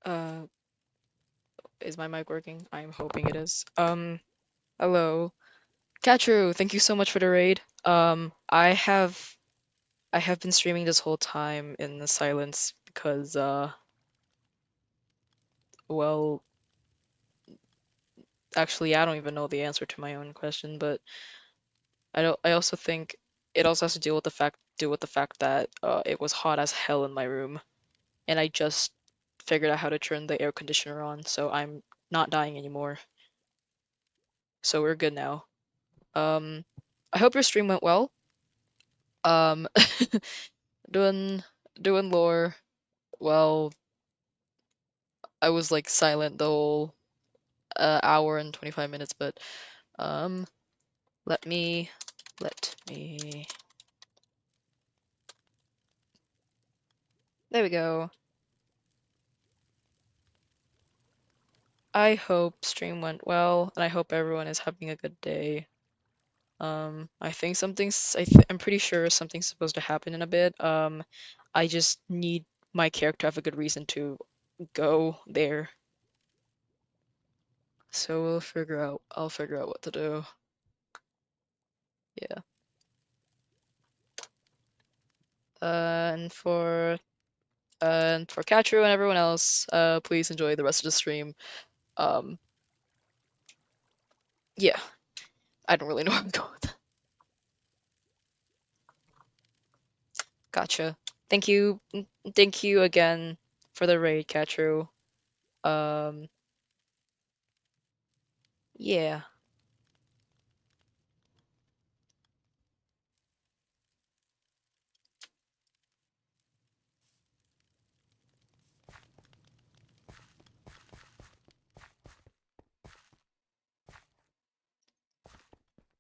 Uh, is my mic working? I'm hoping it is. Hello. Katru, thank you so much for the raid. I have been streaming this whole time in the silence because well, actually I don't even know the answer to my own question, but I also think it also has to deal with the fact that it was hot as hell in my room and I just figured out how to turn the air conditioner on, so I'm not dying anymore. So we're good now. Um, I hope your stream went well. Um, doing doing lore. Well, I was like silent the whole hour and 25 minutes, but um, let me let me. There we go. I hope stream went well, and I hope everyone is having a good day. I think I'm pretty sure something's supposed to happen in a bit. I just need my character to have a good reason to go there. So I'll figure out what to do. Yeah. And for Katru and everyone else, please enjoy the rest of the stream. Um, yeah, I don't really know where I'm going with that. Gotcha. Thank you, thank you again for the raid, Katru. Um, yeah.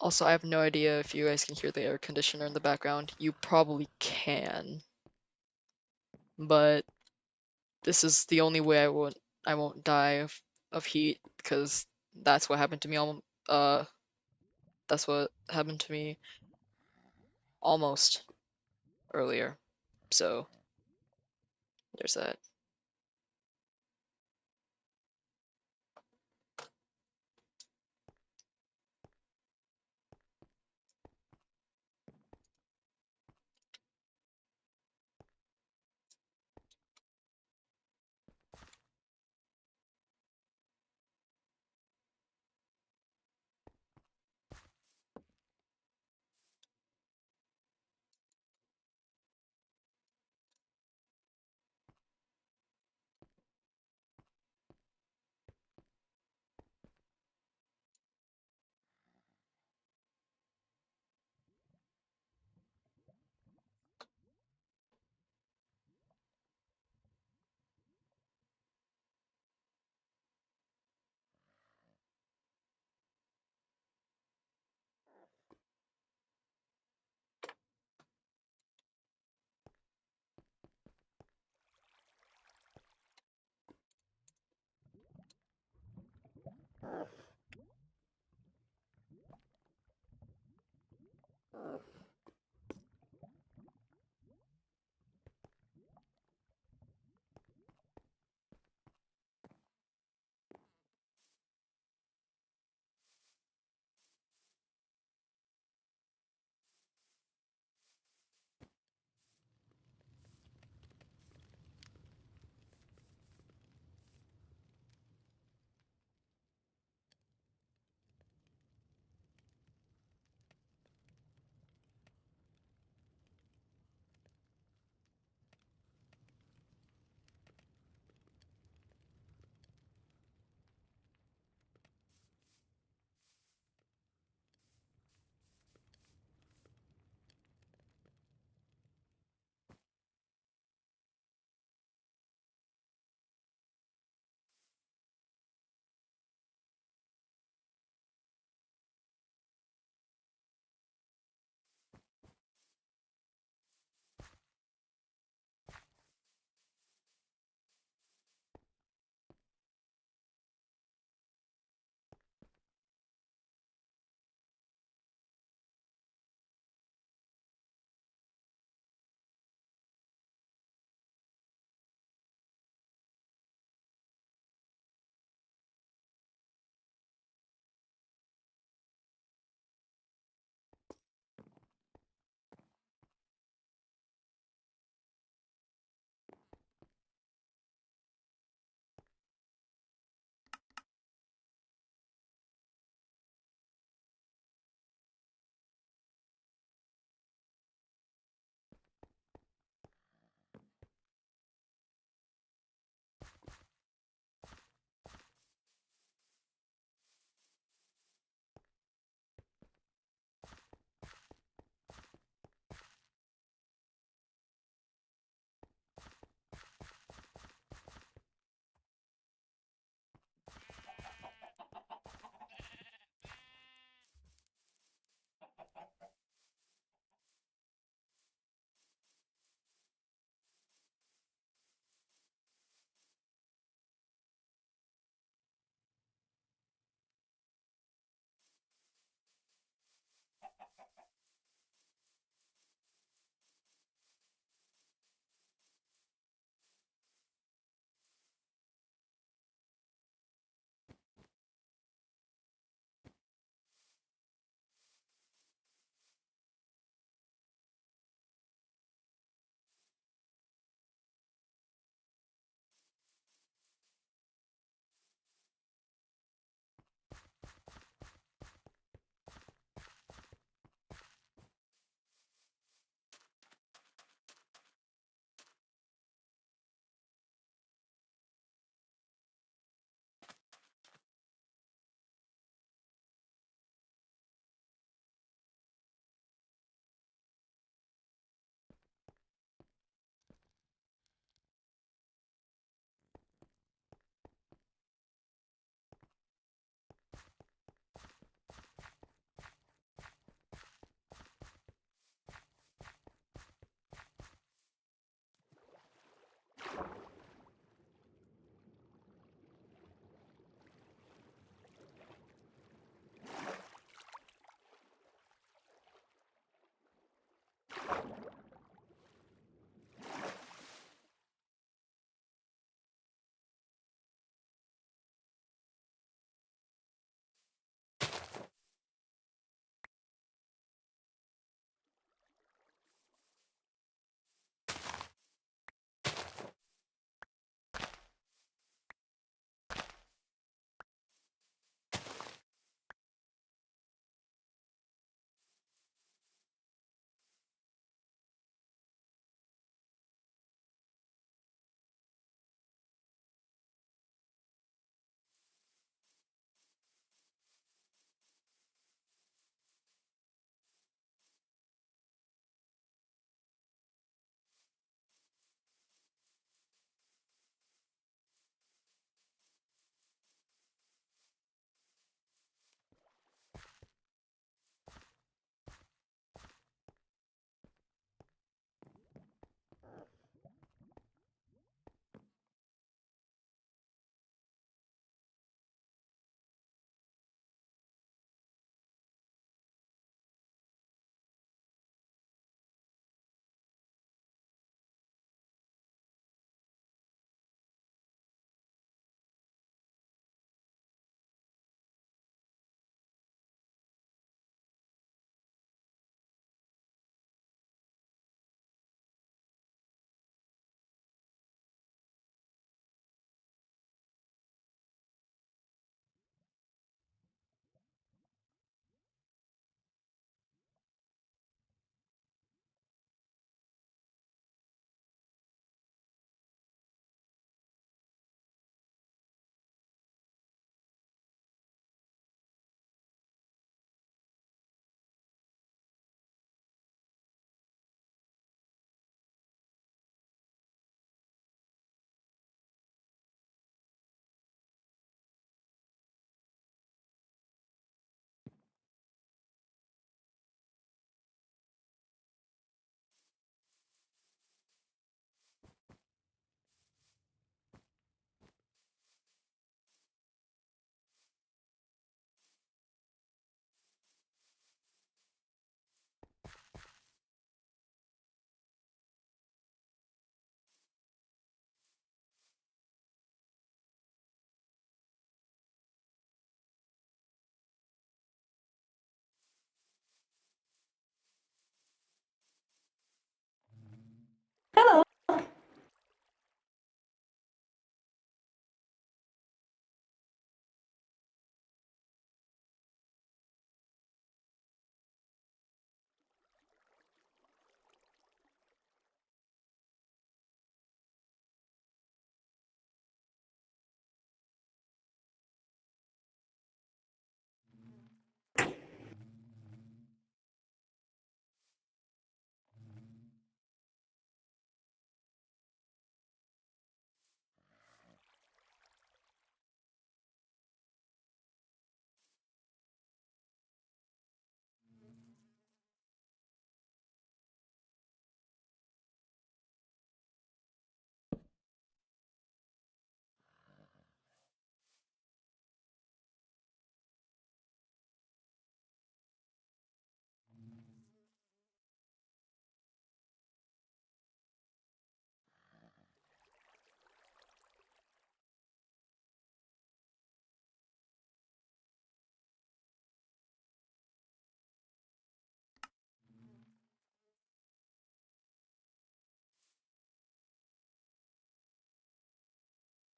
Also, I have no idea if you guys can hear the air conditioner in the background. You probably can, but this is the only way I won't die of heat because that's what happened to me that's what happened to me almost earlier. So there's that.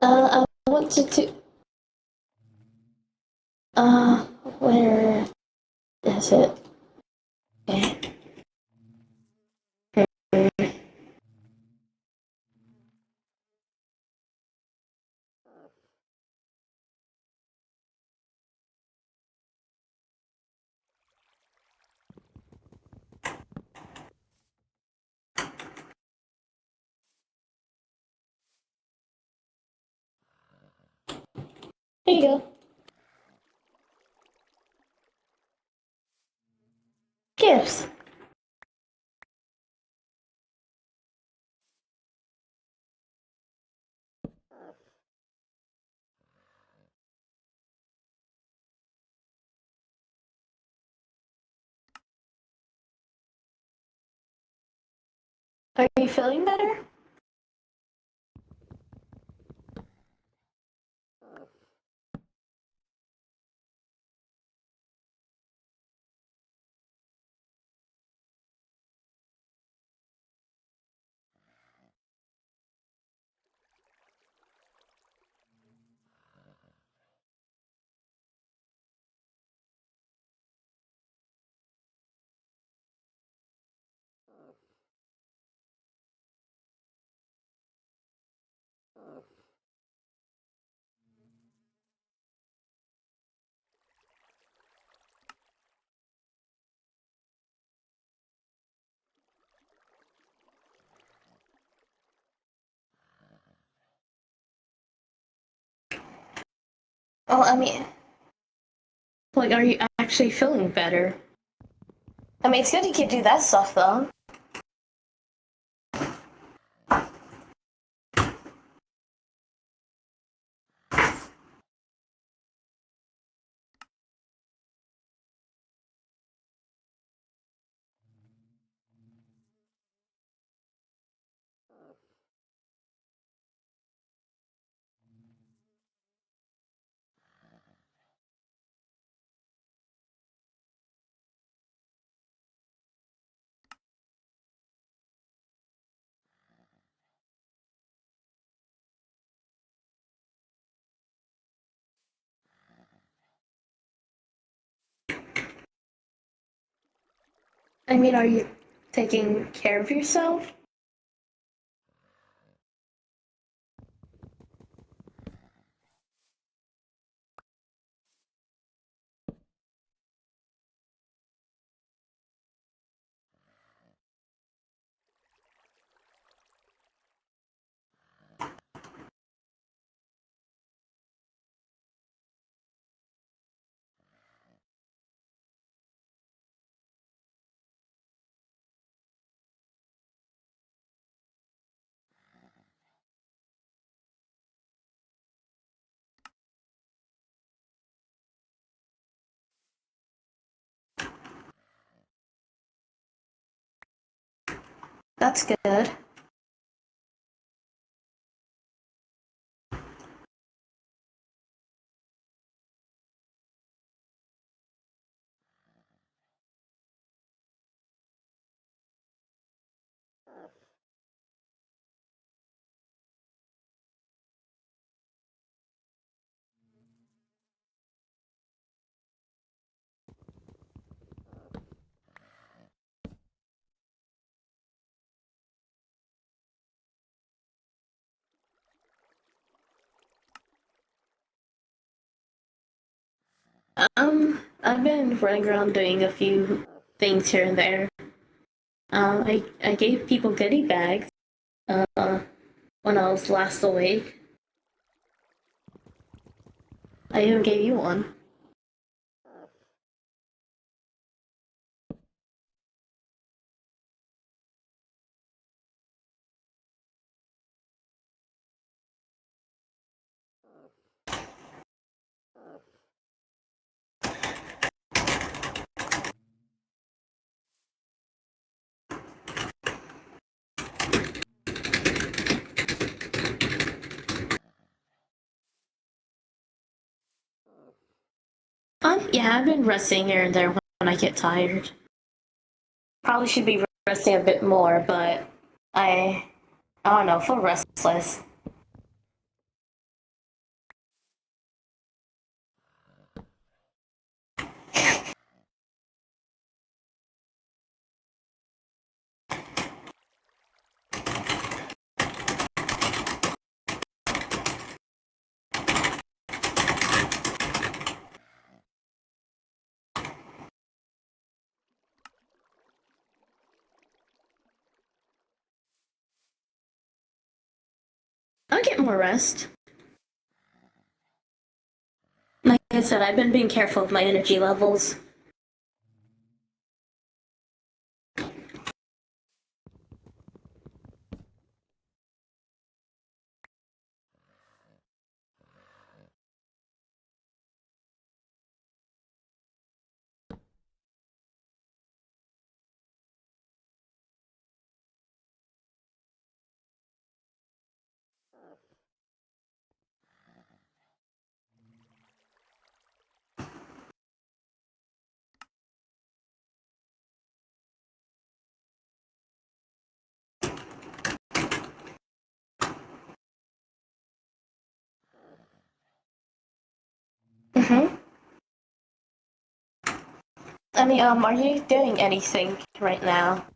I wanted to. Where is it? Okay. Here you go. Gifts. Are you feeling better? Oh, I mean, like, are you actually feeling better? I mean, it's good you can do that stuff, though. I mean, are you taking care of yourself? That's good. I've been running around doing a few things here and there. I gave people goodie bags, when I was last awake. I even gave you one. Yeah, I've been resting here and there when I get tired. Probably should be resting a bit more, but I don't know, feel restless. more rest. Like I said, I've been being careful of my energy levels. Mm-hmm. I mean, are you doing anything right now?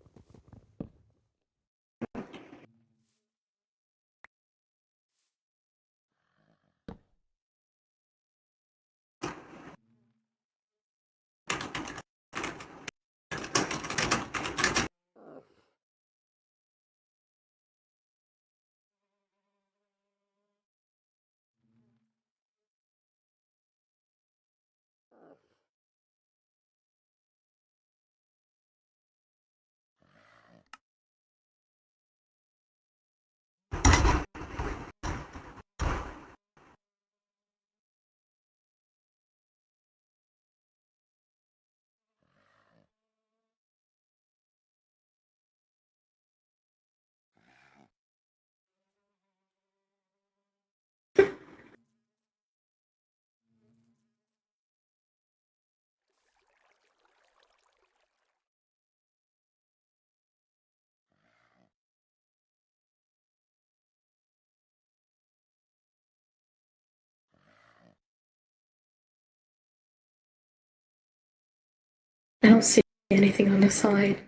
I don't see anything on the side.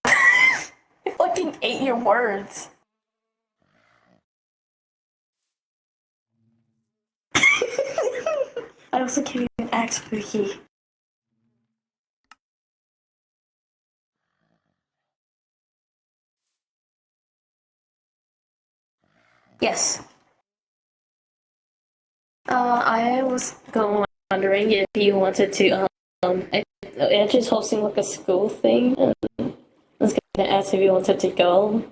I fucking ate your words. I also gave you an axe, Spooky. Yes. I was wondering if you wanted to, I just hosting like a school thing. And I was gonna ask if you wanted to go.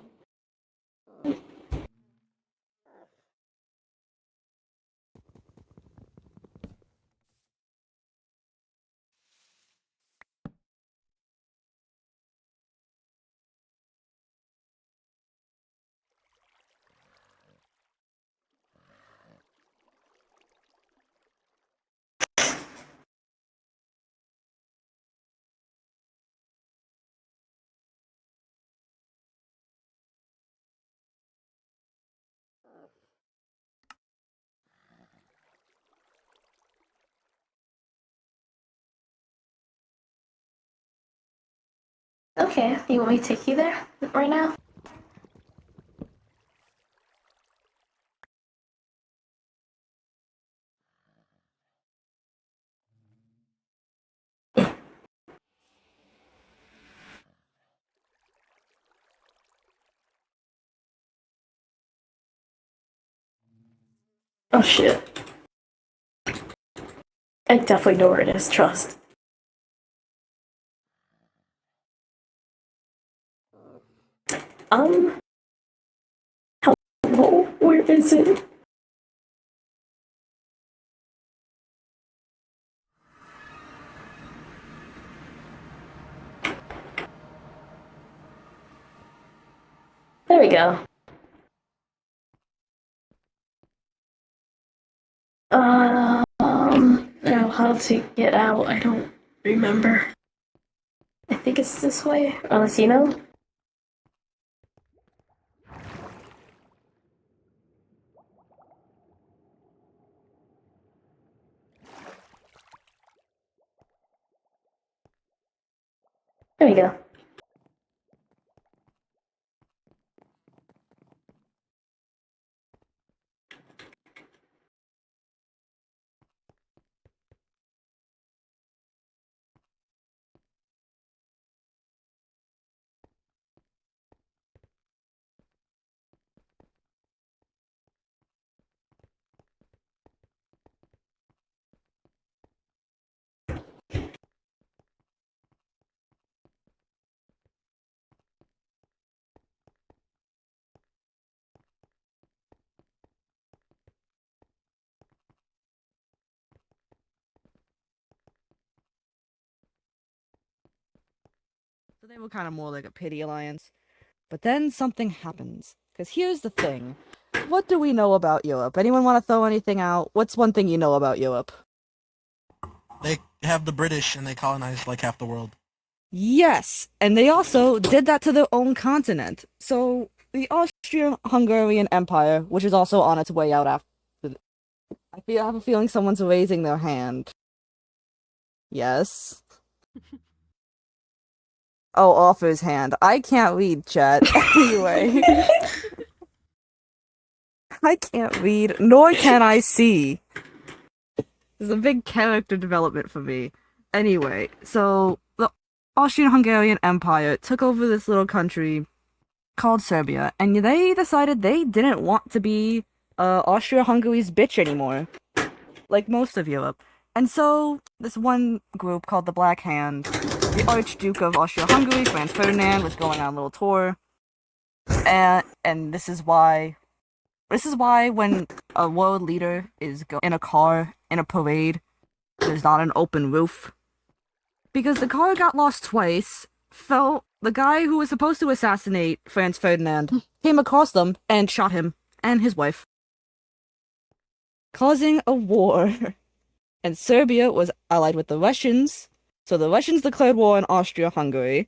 Okay, you want me to take you there right now? Oh shit. I definitely know where it is, trust. Um, hello, where is it? There we go. Now how to get out, I don't remember. I think it's this way, unless you know. There we go. So they were kind of more like a pity alliance. But then something happens. Because here's the thing. What do we know about Europe? Anyone want to throw anything out? What's one thing you know about Europe? They have the British and they colonized like half the world. Yes, and they also did that to their own continent. So the Austrian-Hungarian Empire, which is also on its way out after... I have a feeling someone's raising their hand. Yes. Oh, offers hand. I can't read, chat. Anyway. I can't read, nor can I see. This is a big character development for me. Anyway, so the Austrian-Hungarian Empire took over this little country called Serbia, and they decided they didn't want to be Austria-Hungary's bitch anymore, like most of Europe. And so this one group called the Black Hand, the Archduke of Austria-Hungary, Franz Ferdinand, was going on a little tour, and this is why when a world leader is in a car in a parade, there's not an open roof. Because the car got lost twice, the guy who was supposed to assassinate Franz Ferdinand came across them and shot him and his wife, causing a war. And Serbia was allied with the Russians, so the Russians declared war on Austria-Hungary.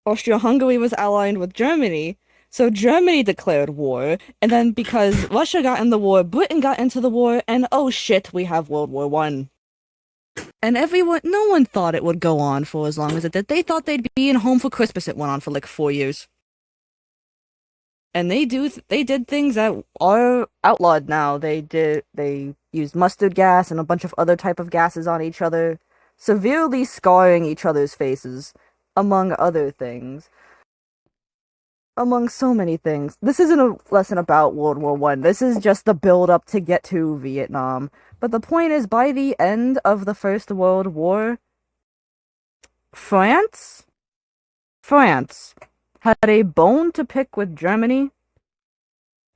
Austria-Hungary was allied with Germany, so Germany declared war, and then because Russia got in the war, Britain got into the war, and oh shit, we have World War I. And no one thought it would go on for as long as it did. They thought they'd be in Home for Christmas. It went on for like 4 years. And they did things that are outlawed now. They used mustard gas and a bunch of other type of gases on each other, severely scarring each other's faces, among other things. Among so many things. This isn't a lesson about World War I. This is just the build-up to get to Vietnam. But the point is, by the end of the First World War, France had a bone to pick with Germany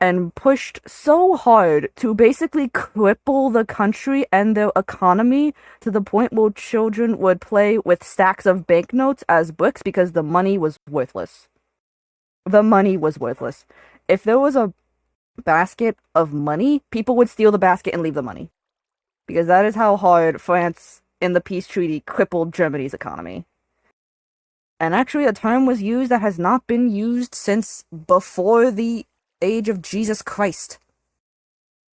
and pushed so hard to basically cripple the country and their economy to the point where children would play with stacks of banknotes as bricks because the money was worthless. The money was worthless. If there was a basket of money, people would steal the basket and leave the money. Because that is how hard France, in the peace treaty, crippled Germany's economy. And actually, a term was used that has not been used since before the age of Jesus Christ.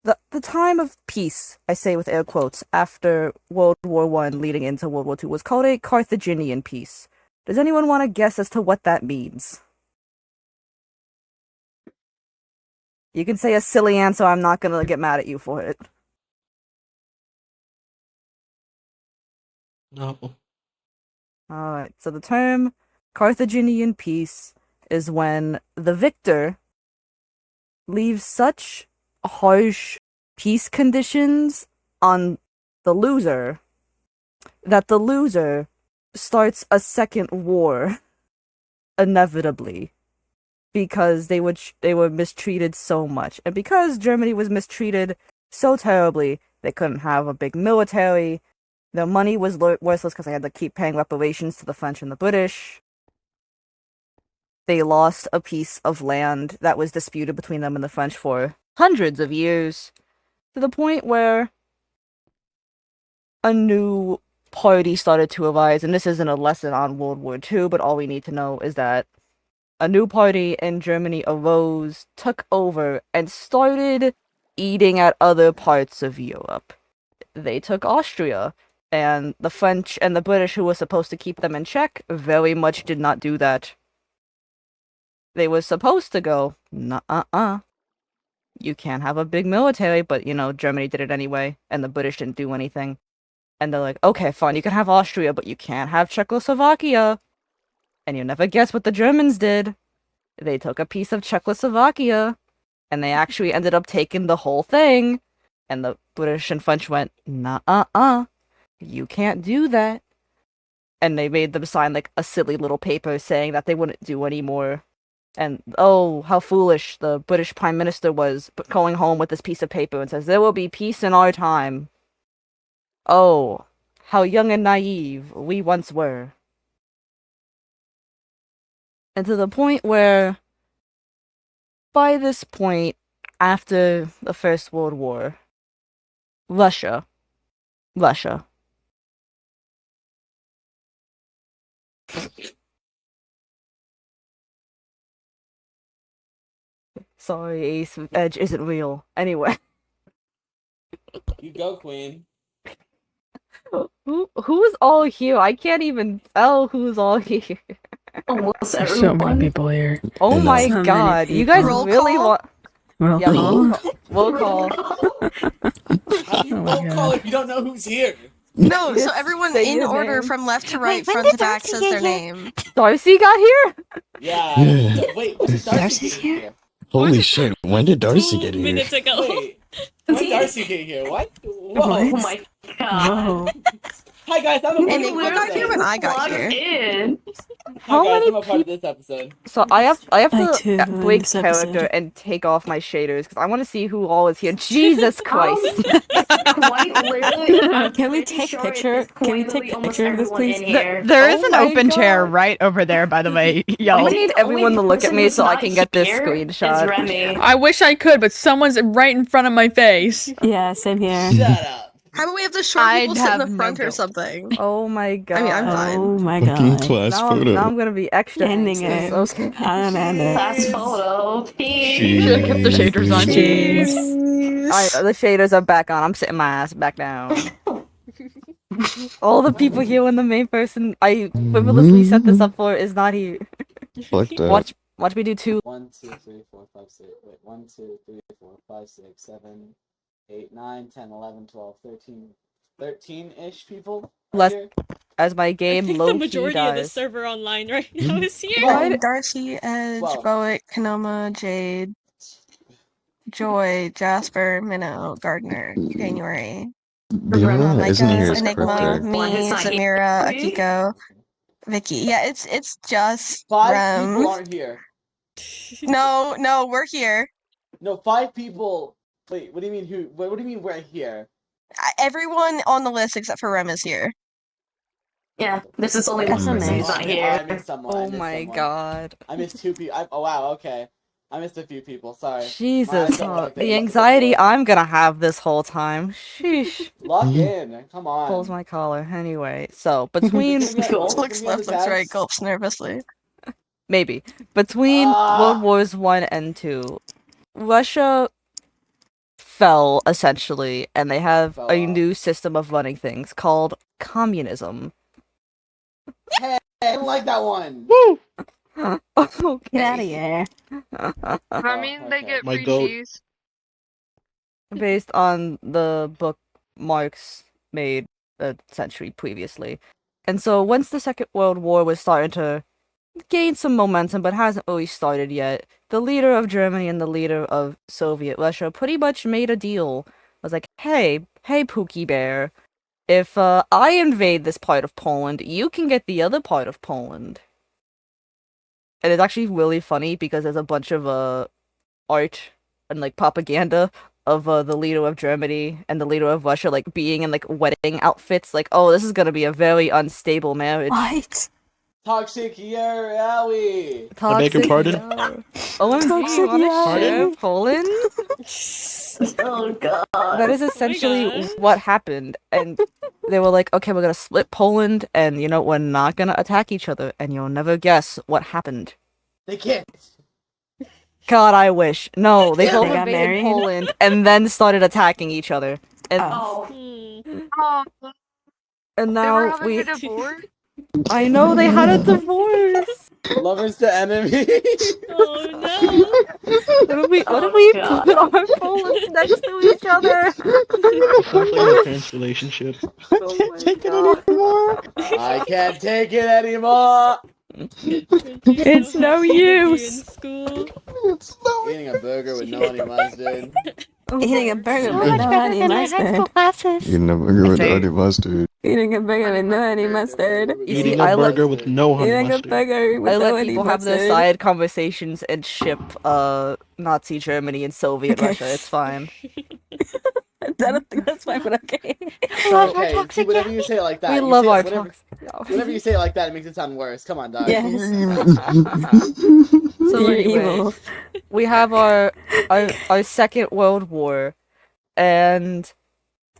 The time of peace, I say with air quotes, after World War I leading into World War II was called a Carthaginian peace. Does anyone want to guess as to what that means? You can say a silly answer, I'm not gonna get mad at you for it. No. Alright, so the term Carthaginian peace is when the victor leaves such harsh peace conditions on the loser that the loser starts a second war, inevitably. Because they were mistreated so much. And because Germany was mistreated so terribly, they couldn't have a big military. Their money was worthless because they had to keep paying reparations to the French and the British. They lost a piece of land that was disputed between them and the French for hundreds of years, to the point where a new party started to arise. And this isn't a lesson on World War II, but all we need to know is that a new party in Germany arose, took over, and started eating at other parts of Europe. They took Austria, and the French and the British, who were supposed to keep them in check, very much did not do that. They were supposed to go, nuh-uh-uh. You can't have a big military, but, Germany did it anyway, and the British didn't do anything. And they're like, okay, fine, you can have Austria, but you can't have Czechoslovakia. And you never guess what the Germans did. They took a piece of Czechoslovakia, and they actually ended up taking the whole thing. And the British and French went, nuh-uh-uh, you can't do that. And they made them sign, like, a silly little paper saying that they wouldn't do anymore. And, oh, how foolish the British Prime Minister was going home with this piece of paper and says, there will be peace in our time. Oh, how young and naive we once were. And to the point where, by this point, after the First World War, Russia. Sorry, Ace, Edge isn't real. Anyway. You go, Queen. Who's all here? I can't even tell who's all here. Almost There's everyone. so many people here. Oh I know. my So many god, you guys people. Roll really call? want... Roll Yeah, call. we'll call. How do you Oh my roll God. call if you don't know who's here? No, so Just everyone say in your order name. from left to Wait, right, when front did to back Darcy says get their here? name. Darcy got here? Yeah. Yeah. Wait, when did Darcy Darcy's get here? here? Holy shit, when did Darcy get here? minutes ago. Wait, when did Darcy get here? What? Whoa. Oh What? my god. Whoa. Hi guys, I'm a part of Enigma this got here when episode. I got Plugged here. in. How Hi guys, many I'm a part of this episode. So I have I to too am in break this character episode. and take off my shaders because I want to see who all is here. Jesus Christ! Quite literally. I'm Can we pretty take sure picture? it's Can we quite take literally almost picture of this, everyone please? in here. There is Oh an my open chair God. right over there, by the way, I y'all. need The everyone to only look at person me who's so I not can get this here screenshot. Is Remy. I wish I could, but someone's right in front of my face. Yeah, same here. Shut up. How about we have the short people I'd sit in the have front no or go. something? Oh my God! I mean, I'm fine. Oh my Fucking god. class Now photo. I'm gonna be extra Ending anxious. it. Okay. I'm ending. Last photo. Cheese. Should've kept the shaders on. Cheers. The shaders are back on. I'm sitting my ass back down. All the people here when the main person I frivolously set this up for is not here. Fucked up. Watch me do two. 1, 2, 3, 4, 5, 6. Wait, 1, 2, 3, 4, 5, 6, 7, 8, 9, 10, 11, 12, 13. 13-ish people. Less- Here. As my I game think low the key majority of the dies. server online right now is here. Why- Darcy, Edge, Well. Bowick, Kenoma, Jade, Joy, Jasper, Minnow, Gardner, January, Diana isn't Micah, here as Enigma, character. me, One is not here. Xamira, Akiko, Vicky. Yeah, it's just 5 people Rem. aren't here. No, we're here. No, 5 people. Wait, what do you mean who? What do you mean we're here? Everyone on the list except for Rem is here. Yeah, this is only That's one person who's amazing. not I here. missed someone. I Oh missed my someone. God! I missed 2 people. Oh wow, okay. I missed a few people. Sorry. Jesus, don't like the that. anxiety I'm gonna have this whole time. Sheesh. Lock in. Come on. Pulls my collar. Anyway, so between It's gonna be- it's Looks gonna be on left, the looks right, tabs. gulps nervously. maybe between Ah. World Wars 1 and 2, Russia fell essentially, and they have Fell a off. new system of running things called communism. Hey, I don't like that one. Okay. Get out of here. I mean, they get My goat. Based on the book Marx made a century previously. And so once the Second World War was starting to gain some momentum but hasn't really started yet, the leader of Germany and the leader of Soviet Russia pretty much made a deal. Was like, hey Pookie Bear, if I invade this part of Poland, you can get the other part of Poland. And it's actually really funny because there's a bunch of art and like propaganda of the leader of Germany and the leader of Russia like being in like wedding outfits, like, oh, this is gonna be a very unstable marriage. What? Toxic year, Owie. I beg your pardon? OMG, Toxic you wanna yeah. share Poland? Oh god. That is essentially God. what happened, and they were like, okay, we're gonna split Poland, and you know, we're not gonna attack each other, and you'll never guess what happened. They can't. God, I wish. No, they both They got invaded married? Poland and then started attacking each other. And, Oh. and now we. divorce? I know they had a divorce. Lovers to enemy. Oh no! What if we God. put our Polands next to each other? Sounds like my parents' relationship. Oh my Take it God. anymore. I can't take it anymore. It's no use. In school. Eating a burger with no honey mustard. Eating a burger So with much no better honey than my high school mustard. classes. You never go with Okay. honey mustard. Eating a burger with no honey mustard. You see, Eating I a let- burger with no honey Eating a mustard. burger with I no let honey people have their mustard. side conversations and ship Nazi Germany and Soviet Okay. Russia. It's fine. I don't think that's fine, but okay. Okay, see, whenever you say it like that, We you love say it- our whenever, toxic. whenever you say it like that, it makes it sound worse. Come on, dog. Yes. So You're anyway, evil. we have our Second World War, and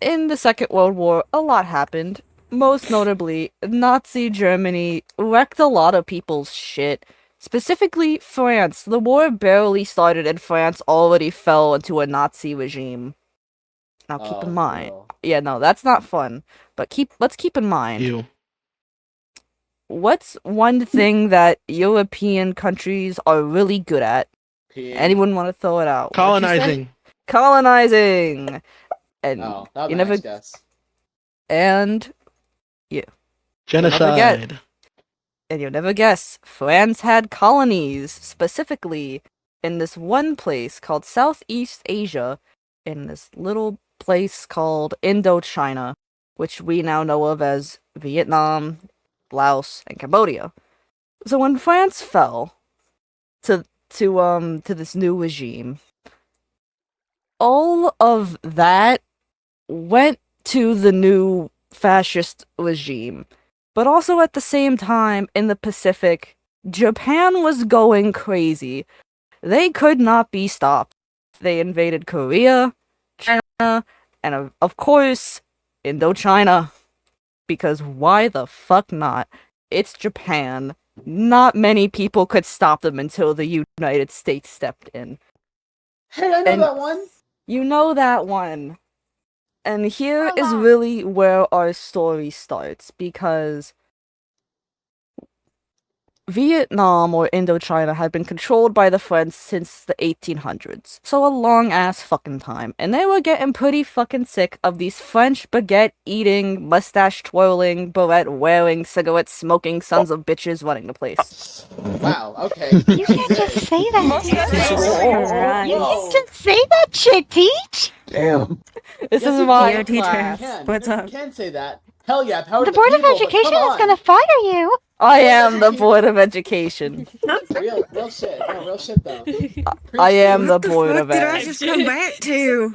in the Second World War, a lot happened. Most notably, Nazi Germany wrecked a lot of people's shit. Specifically, France. The war barely started and France already fell into a Nazi regime. Now keep in mind. No. Yeah, no, that's not fun. But let's keep in mind. You. What's one thing that European countries are really good at? Peeing. Anyone want to throw it out? What'd you say? Colonizing. Colonizing. And Oh, that you would be a never nice guess. and Genocide. and you'll never guess, France had colonies, specifically in this one place called Southeast Asia, in this little place called Indochina, which we now know of as Vietnam, Laos, and Cambodia. So when France fell to this new regime, all of that went to the new fascist regime. But also at the same time, in the Pacific, Japan was going crazy. They could not be stopped. They invaded Korea, China, and of course, Indochina. Because why the fuck not? It's Japan. Not many people could stop them until the United States stepped in. Hey, I know And- that one. You know that one. And here is really where our story starts, because Vietnam or Indochina had been controlled by the French since the 1800s. So a long ass fucking time. And they were getting pretty fucking sick of these French baguette eating, mustache twirling, beret wearing, cigarette smoking sons of bitches running the place. Wow, okay. You can't just say that. You Whoa. can't just say that shit, Teach. Damn. This Yes, is you my Yo, teacher. class. can. What's You up? can say that. Hell yeah, power The to Board of people, but Education come is on. gonna fire you. I am the Board of Education. Real shit. No, real shit though. I am the What the Board fuck of did I Ed. just come back to?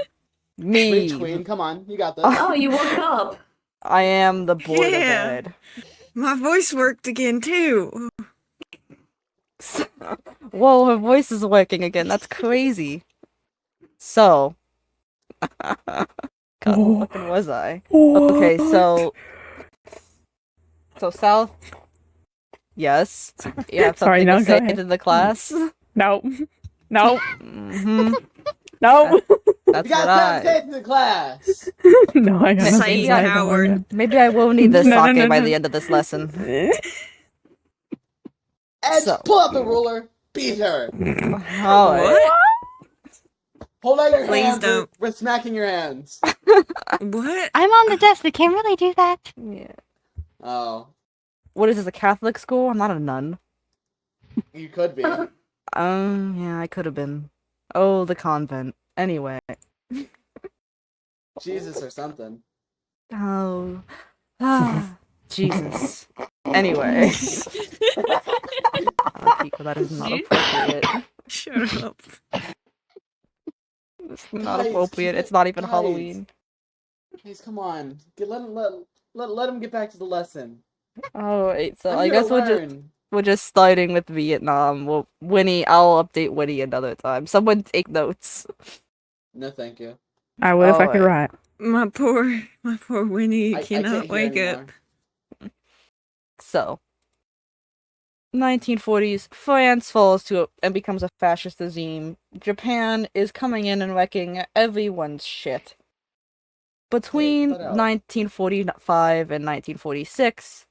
Me. Preach, queen. Come on, you got this. Oh, you woke up. I am the Board Yeah. of Ed. My voice worked again too. Whoa, her voice is working again. That's crazy. So. God, who fucking was I? Okay, so. So, South. Yes. You have Sorry, something no, to go say ahead. to the class? No. No. Mm-hmm. No. That's You what got I. to in the class. No, I got nothing Say to say. Don't Howard. worry. Maybe I will need this No, no, sake no, by no. the end of this lesson. Edge, So. pull out the ruler. Beat her. Alright. What? Hold out your Please hands. don't. We're smacking your hands. What? I'm on the desk. I can't really do that. Yeah. Oh, What is this, a Catholic school? I'm not a nun. you could be. Yeah, I could have been. Oh, the convent. Anyway. Jesus or something. Oh. Ah. Jesus. Anyway. Akiko, that is not appropriate. Shut up. It's not Guys, appropriate. keep it- It's not even guys. Halloween. Guys, come on. Let him get back to the lesson. Alright, so I'm I here guess to learn. we're just starting with Vietnam. Well, Winnie, I'll update Winnie another time. Someone take notes. No, thank you. I would if I could Alright. write. My poor Winnie I cannot can't wake hear up. anymore. So, 1940s, France falls to and becomes a fascist regime. Japan is coming in and wrecking everyone's shit. Between cut out. 1945 and 1946,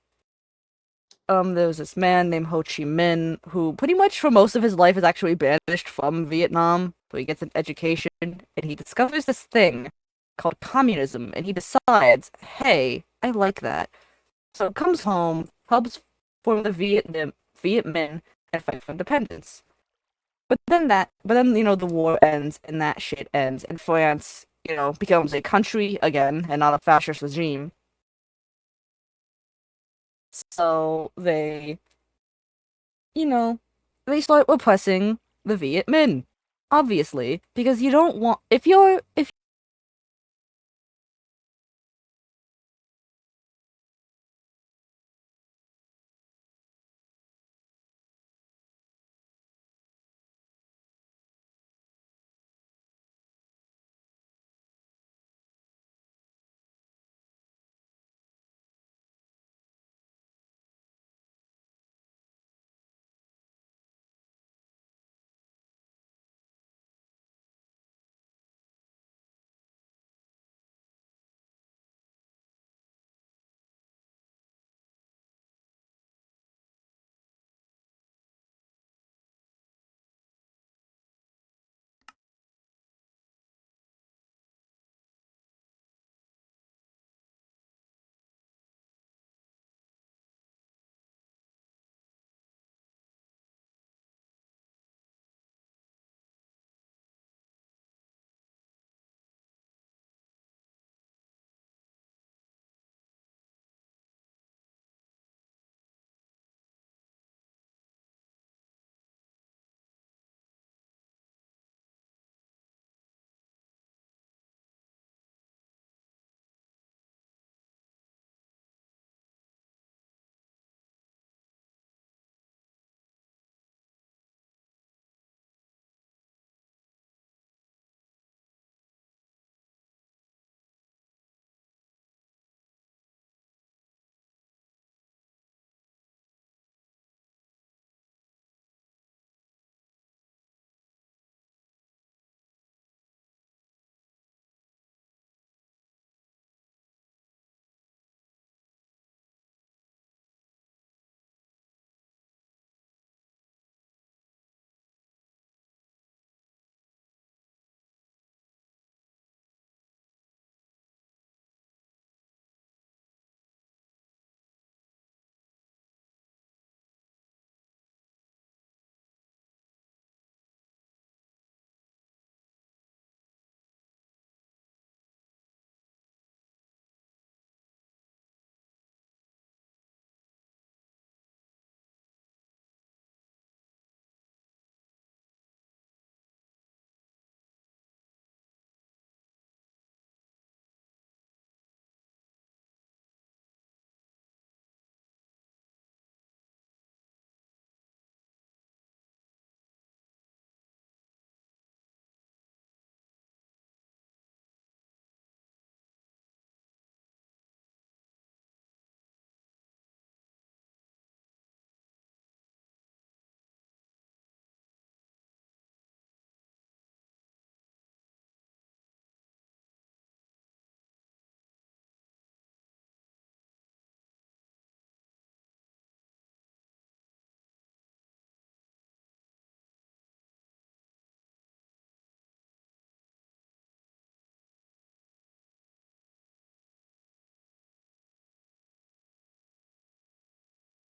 there was this man named Ho Chi Minh who pretty much for most of his life is actually banished from Vietnam. So he gets an education and he discovers this thing called communism and he decides, hey, I like that. So comes home, helps form the Viet Minh and fight for independence. But then the war ends and that shit ends and France, becomes a country again and not a fascist regime. So they start repressing the Viet Minh. Obviously, because you don't want if you're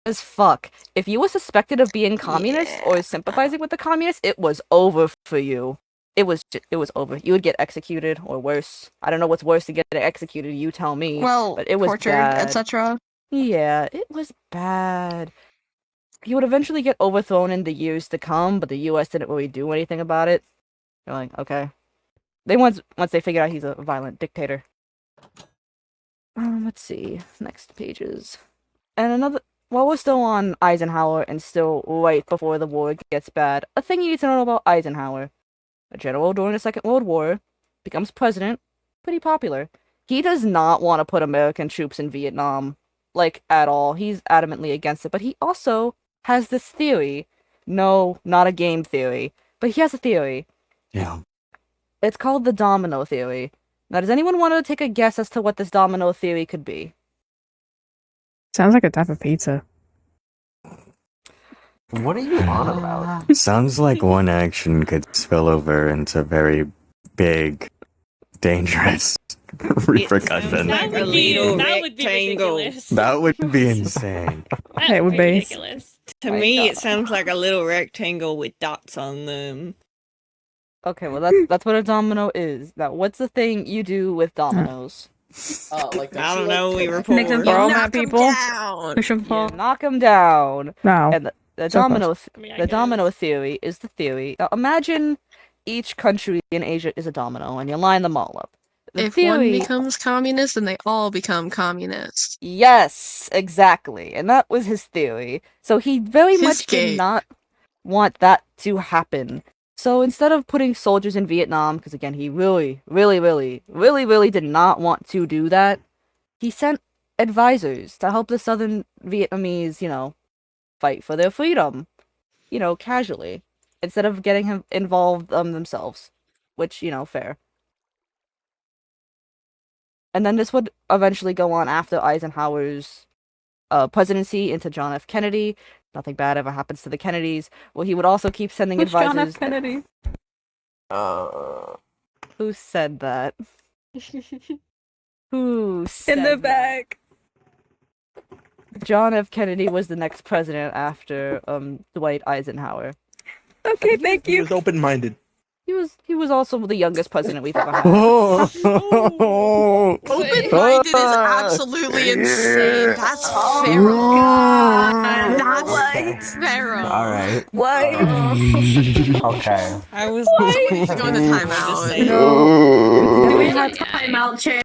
as fuck. If you were suspected of being communist or sympathizing with the communists, it was over for you. It was over. You would get executed or worse. I don't know what's worse to get executed. You tell me. Well, but it was tortured, bad. etc. Yeah, it was bad. He would eventually get overthrown in the years to come, but the U.S. didn't really do anything about it. They're like, okay. Once they figured out he's a violent dictator. Let's see. Next pages. And while we're still on Eisenhower and still right before the war gets bad, a thing you need to know about Eisenhower. A general during the Second World War, becomes president, pretty popular. He does not want to put American troops in Vietnam, like, at all. He's adamantly against it, but he also has this theory. No, not a game theory, but he has a theory. Yeah. It's called the domino theory. Now, does anyone want to take a guess as to what this domino theory could be? Sounds like a type of pizza. What are you on about? Sounds like one action could spill over into very big, dangerous repercussions. That would be ridiculous. That would be insane. It would be ridiculous. To me, it sounds like a little rectangle with dots on them. Okay, well that's what a domino is. Now, what's the thing you do with dominoes? Like I don't know. We were Make them fall at people. Down. Push them You fall. knock them down. No. And the So domino close. the domino theory is the theory. Now, imagine each country in Asia is a domino, and you line them all up. If one becomes communist, then they all become communist. Yes, exactly. And that was his theory. So he very much did not want that to happen. So instead of putting soldiers in Vietnam, because again, he really did not want to do that, he sent advisors to help the southern Vietnamese, fight for their freedom, casually, instead of getting him involved themselves, which, fair. And then this would eventually go on after Eisenhower's presidency into John F. Kennedy. Nothing bad ever happens to the Kennedys. Well, he would also keep sending Who's advisors. John F. Kennedy? Who said that? Who said In the that? back. John F. Kennedy was the next president after Dwight Eisenhower. Okay, thank He you. was open-minded. He was also the youngest president we've ever had. Open-minded is absolutely insane. That's feral. That's feral. All right. What? Okay. I was Going to timeout. No. We had timeout chair.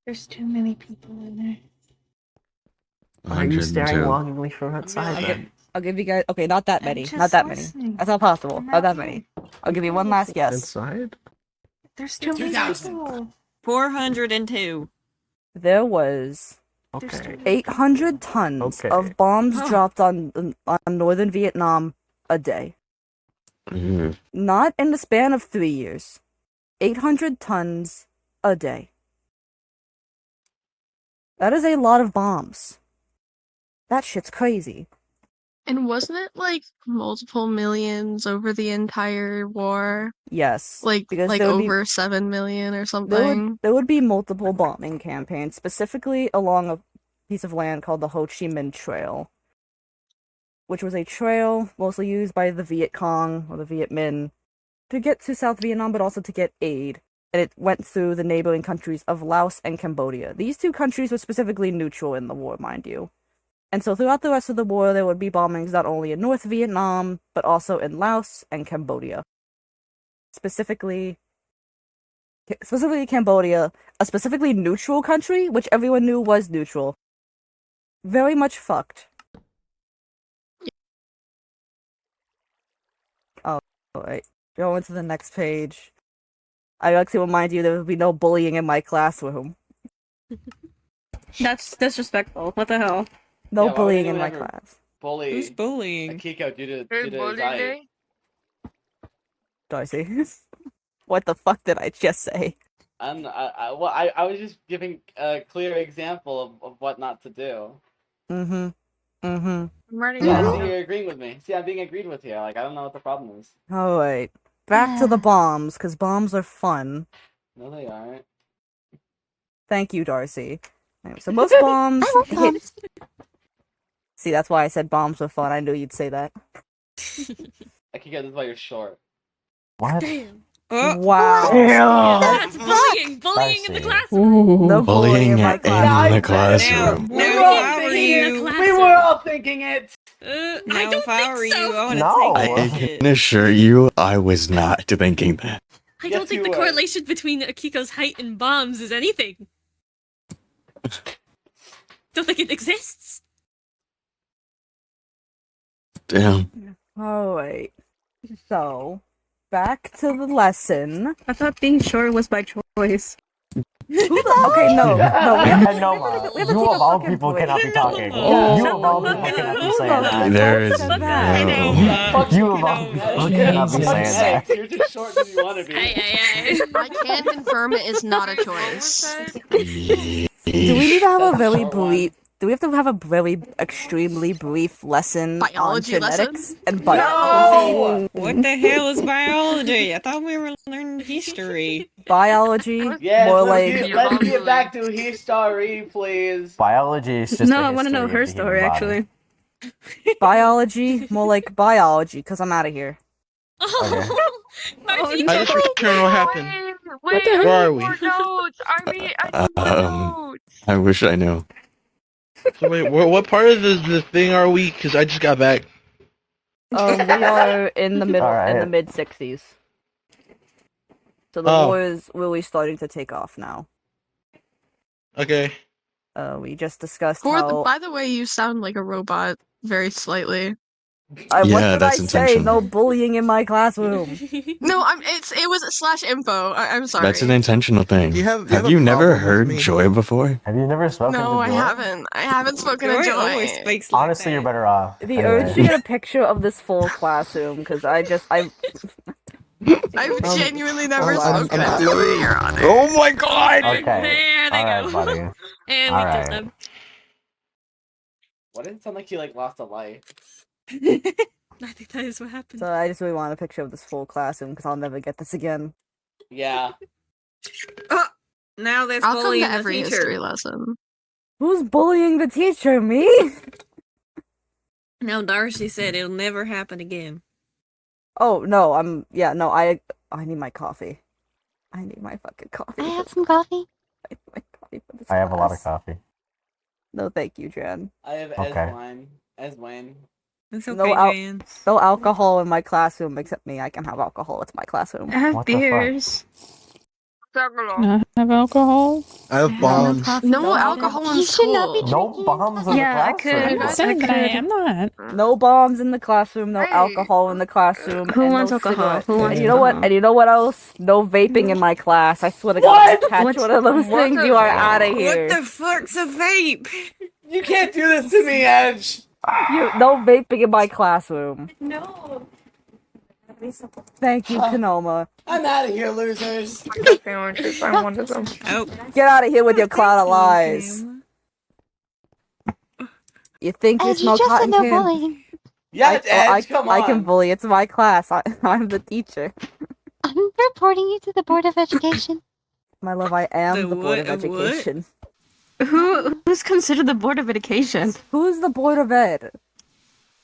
There's too many people in there. Why are you staring 102. longingly from outside then? I'll give you guys. Okay, not that I'm many. just Not that many. listening. That's not possible. I'm Not that not many. I'll give you one last guess. Inside? There's too many 2,000. people. 402. There was Okay. 800 tons Okay. of bombs Huh. dropped on northern Vietnam a day. Mm. Not in the span of 3 years. 800 tons a day. That is a lot of bombs. That shit's crazy. And wasn't it like multiple millions over the entire war? Yes. Like because there would be- over 7 million or something? There would be multiple bombing campaigns, specifically along a piece of land called the Ho Chi Minh Trail, which was a trail mostly used by the Viet Cong or the Viet Minh to get to South Vietnam, but also to get aid. And it went through the neighboring countries of Laos and Cambodia. These two countries were specifically neutral in the war, mind you. And so throughout the rest of the war, there would be bombings not only in North Vietnam, but also in Laos and Cambodia. Specifically Cambodia, a specifically neutral country, which everyone knew was neutral. Very much fucked. Oh, alright. Going to the next page. I like to remind you there will be no bullying in my classroom. That's disrespectful. What the hell? No Yeah, why would bullying in anyone my ever class. Bully Who's bullying? Akiko due to Hey, his bullying height. day? Darcy. What the fuck did I just say? I was just giving a clear example of what not to do. Mm-hmm. Mm-hmm. I'm writing Yeah, it see, down. you're agreeing with me. See, I'm being agreed with here. Like, I don't know what the problem is. Alright. Back to the bombs, because bombs are fun. No, they aren't. Thank you, Darcy. Anyway, so most bombs hit... See, that's why I said bombs were fun. I knew you'd say that. Akiko, this is why you're short. What? Damn. Oh, Wow. That's bullying. Bullying in the classroom. No bullying in my class. in the classroom. Now, if I were Bullying in the you, classroom. We were all thinking it! I now don't if I think were so. you, I want to No. take I that shit. can assure you, I was not thinking that. I Yes, don't think you the were. correlation between Akiko's height and bombs is anything. Don't think it exists. Damn. Alright. So, back to the lesson. I thought being short was by choice. Okay, no. Kenoma, we have to you take a of all fucking people break. cannot be talking. Oh. You of all people cannot be saying that. There is Fuck no. that. You of all people cannot be saying that. You're just short as you want to be. I can confirm it is not a choice. Do we need to have a very brief... Do we have to have a very extremely brief lesson Biology on lesson? genetics and biology? What the hell is biology? I thought we were learning history. Biology? Yes, More let's like... get back to history, please. Biology is just No, the I want to know history her of the story, human body. actually. Biology? More like biology, because I'm out of here. Oh, our I teacher. just returned what happened. Wait, Where are we? more notes. I need more notes. I wish I knew. So wait, what part of the thing are we? Because I just got back. We are in the middle, in the Alright. mid-60s. So the war is really starting to take off now. Okay. We just discussed how... By the way, you sound like a robot very slightly. what Yeah, did that's I say? intentional. No bullying in my classroom. No, it was /info. I'm sorry. That's an intentional thing. You have Have a you never problem with heard me. Joy before? Have you never spoken to No, I Joy? haven't. I haven't spoken to Joy Joy. always speaks like Honestly, that. you're better off. The Anyway. urge to get a picture of this full classroom, because I've genuinely never I'm spoken to Joy, Your Honor. Oh my god! Okay. There they Alright, go. buddy. And we Alright. killed them. Why did it sound like you lost a life? I think that is what happened. So I just really want a picture of this full classroom, because I'll never get this again. Yeah. Now there's I'll come bullying to the every teacher. history lesson. Who's bullying the teacher? Me? Now Darcy said it'll never happen again. Oh, no, I need my coffee. I need my fucking coffee. I have some coffee. I need my coffee for this I have a lot class. of coffee. No, thank you, Jan. I have Okay. as Wayne. It's No okay, Jan. No alcohol in my classroom except me. I can have alcohol. It's my classroom. I have What the fuck? beers. Can I have alcohol? I have bombs. No alcohol in school. No bombs in the classroom. I said that I'm not. No bombs in the classroom, no alcohol in the classroom, Who and wants no alcohol? cigarette. Who wants And you know what? alcohol? And you know what else? No vaping in my class. I swear to God, if I catch one of those things, you are out of here. What the fuck's a vape? You can't do this to me, Edge. No vaping in my classroom. No. Thank you, Kenoma. I'm out of here, losers. I'm one of them. Oh, Get out of here with your cloud of lies. You think you smell cotton candy? Yeah, Edge, come on. I can bully. It's my class. I'm the teacher. I'm reporting you to the Board of Education. My love, I am The the Board of what? What? Education. Who's considered the Board of Education? Who's the Board of Ed?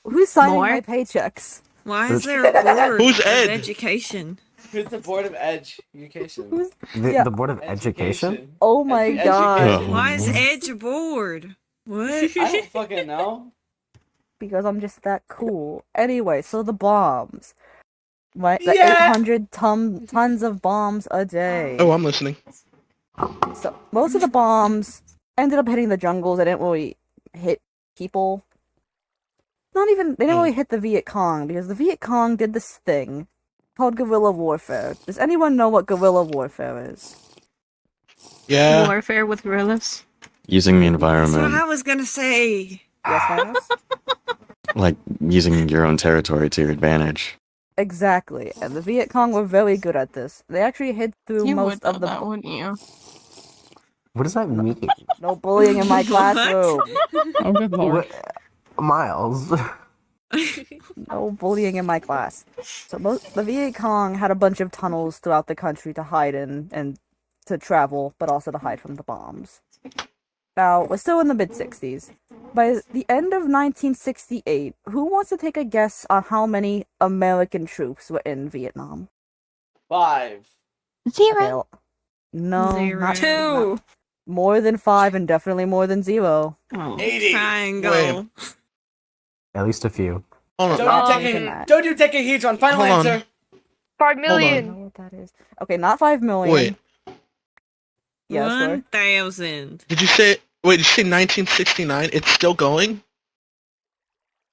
Who's signing More? my paychecks? Why is there a board Who's of Ed? education? Who's the Board of Education? Yeah. The Board of Education? Oh my god. Education. Why is Edge a board? What? I don't fucking know. Because I'm just that cool. Anyway, so the bombs. Right? The Yeah. 800 tons of bombs a day. Oh, I'm listening. So most of the bombs ended up hitting the jungles. They didn't really hit people. They didn't really hit the Viet Cong, because the Viet Cong did this thing called guerrilla warfare. Does anyone know what guerrilla warfare is? Yeah. Warfare with gorillas. Using the That's what environment, I was gonna say. Yes, Minos? like using your own territory to your advantage. Exactly, and the Viet Cong were very good at this. They actually hid through You most would know of the... that, wouldn't you? What does that mean? No bullying in my What? classroom. Oh, good lord. Miles. No bullying in my class. So the Viet Cong had a bunch of tunnels throughout the country to hide in and to travel, but also to hide from the bombs. Now, we're still in the mid-60s. By the end of 1968, who wants to take a guess on how many American troops were in Vietnam? 5. Zero. No, Zero. not 2. more than 5 and definitely more than 0. Oh. 80. Triangle. Wait. At least a few. Hold on. Don't you take a huge one. Final Hold on. answer. 5 I million. don't know what that is. Okay, not 5 million. Wait. Yeah, sure. 1,000. Did you say 1969? It's still going?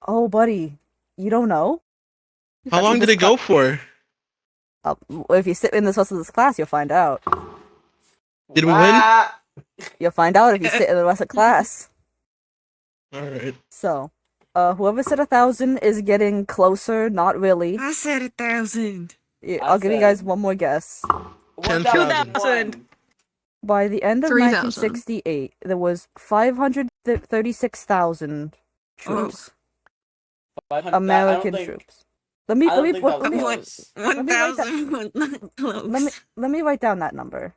Oh, buddy, you don't know? How long did it go for? If you sit in the rest of this class, you'll find out. Did we win? You'll find out if you sit in the rest of class. Alright. So, whoever said 1,000 is getting closer, not really. I said 1,000. Yeah, I'll give you guys one more guess. 10,000. 2,000. By the end of 3,000. 1968, there was 536,000 troops. 500. American troops. Let me write down that number.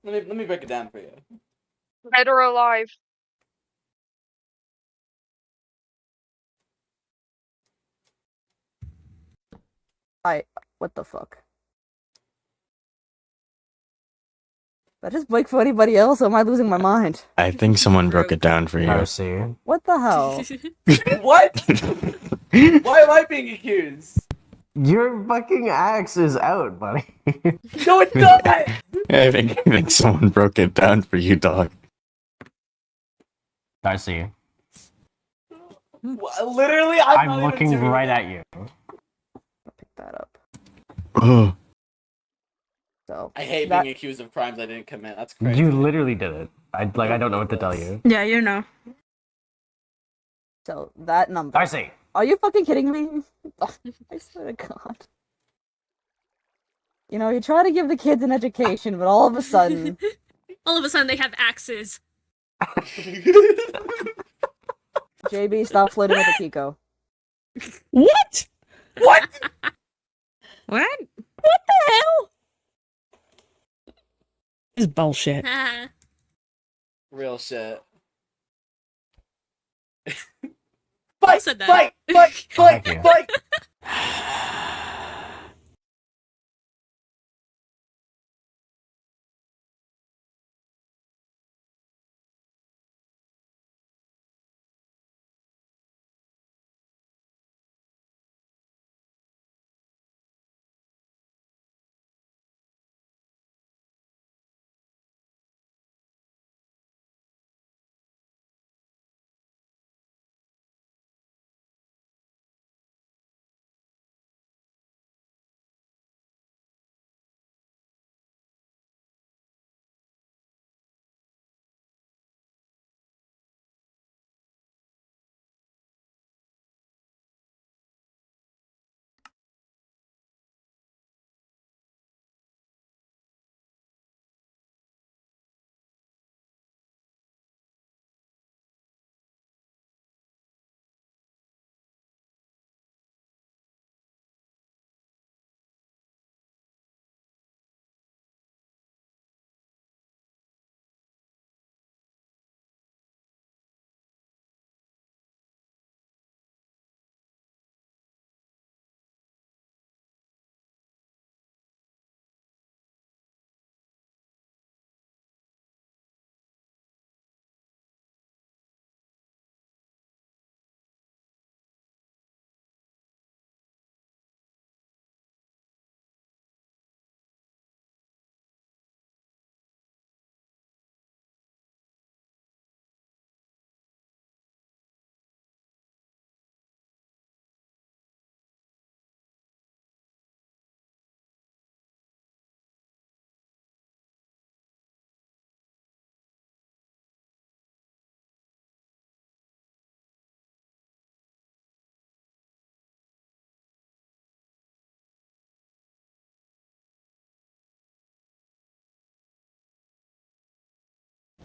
Let me break it down for you. Dead or alive. What the fuck? Did I just break for anybody else, or am I losing my mind? I think someone broke it down for you. Darcy. What the hell? What? Why am I being accused? Your fucking axe is out, buddy. No, it's not! I think someone broke it down for you, dog. Darcy. Literally, I'm looking right at you. I'll pick that up. Oh. So I hate being accused of crimes I didn't commit. That's crazy. You literally did it. I don't know what to tell you. Yeah, you know. So that number. Darcy. Are you fucking kidding me? I swear to God. You know, you try to give the kids an education, but all of a sudden... All of a sudden they have axes. JB, stop flirting with Akiko. What? What? What? What the hell? This is bullshit. Real shit. Who said that? Fight!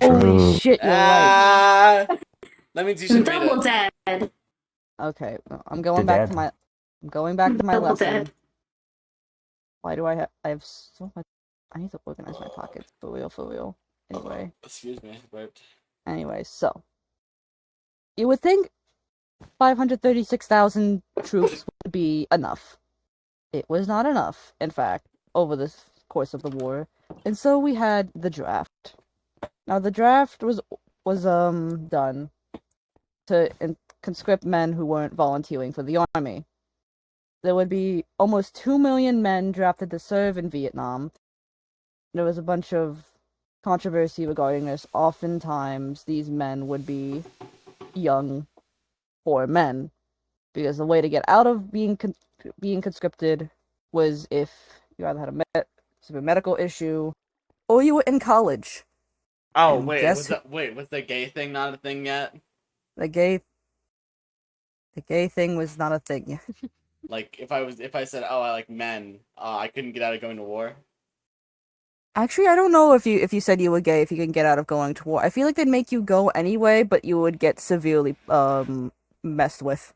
Holy shit, you're right. That means you should read Double it. dead. Okay, I'm going back to my Double lesson. dead. Why do I have so much? I need to organize my pockets. For real. Anyway. Excuse me, burped. Anyway, so you would think 536,000 troops would be enough. It was not enough, in fact, over the course of the war, and so we had the draft. Now the draft was done to conscript men who weren't volunteering for the army. There would be almost 2 million men drafted to serve in Vietnam. There was a bunch of controversy regarding this. Oftentimes, these men would be young, poor men, because the way to get out of being conscripted was if you either had a medical issue or you were in college. Oh, And wait, guess was the gay thing not a thing yet? the gay thing was not a thing yet. Like, if I said, oh, I like men, I couldn't get out of going to war? Actually, I don't know if you said you were gay if you can get out of going to war. I feel like they'd make you go anyway, but you would get severely messed with.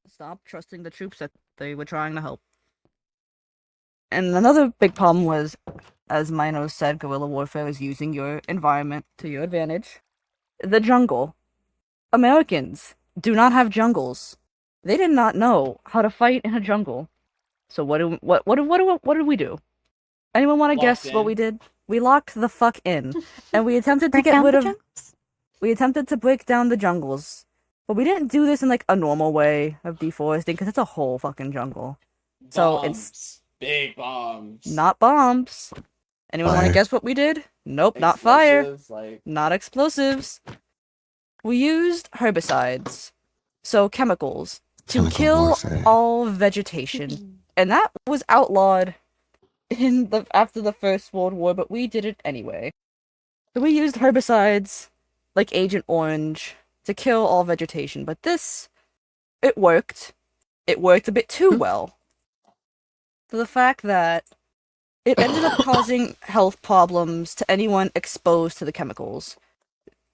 Stop trusting the troops that they were trying to help. And another big problem was, as Minos said, guerrilla warfare is using your environment to your advantage. The jungle. Americans do not have jungles. They did not know how to fight in a jungle. So what did we do? Anyone want to guess what we did? We locked the fuck in, and we attempted to get rid of. We attempted to break down the jungles, but we didn't do this in like a normal way of deforesting because it's a whole fucking jungle. So it's Big bombs. not bombs. Anyone want to Fire. guess what we did? Nope, not fire. Explosives, Not explosives. We used herbicides, so chemicals, to Chemical kill warfare. all vegetation, and that was outlawed after the First World War, but we did it anyway. So we used herbicides like Agent Orange to kill all vegetation, but it worked. It worked a bit too well. To the fact that it ended up causing health problems to anyone exposed to the chemicals.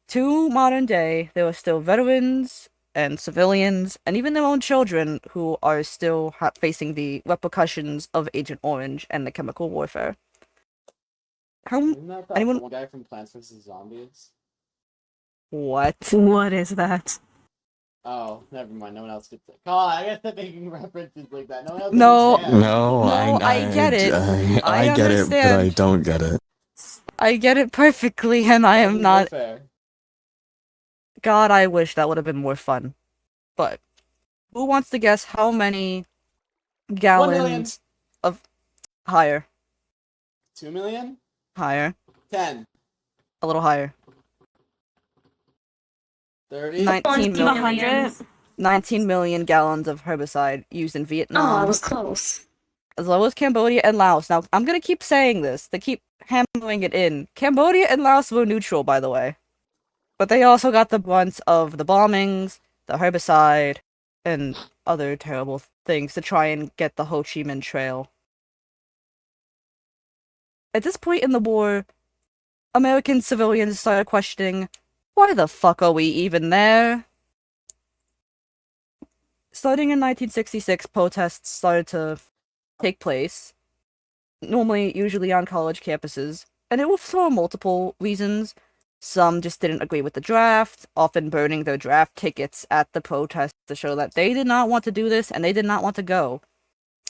To modern day, there are still veterans and civilians, and even their own children who are still facing the repercussions of Agent Orange and the chemical warfare. Isn't that Anyone? one guy from Plants vs. Zombies? What? What is that? Oh, never mind. No one else gets it. Come on, I guess making references like that. No one else No. understands. No, I get it. I get it, but I understand. don't get it. I get it perfectly, and I am not. Warfare. God, I wish that would have been more fun. But who wants to guess how many 1 million. gallons of higher? 2 million? Higher. 10. A little higher. 30? 19 million. 100. 19 million gallons of herbicide used in Vietnam. Oh, I was close. As well as Cambodia and Laos. Now, I'm gonna keep saying this, to keep hammering it in. Cambodia and Laos were neutral, by the way. But they also got the brunt of the bombings, the herbicide, and other terrible things to try and get the Ho Chi Minh Trail. At this point in the war, American civilians started questioning, why the fuck are we even there? Starting in 1966, protests started to take place, usually on college campuses, and it was for multiple reasons. Some just didn't agree with the draft, often burning their draft tickets at the protest to show that they did not want to do this and they did not want to go.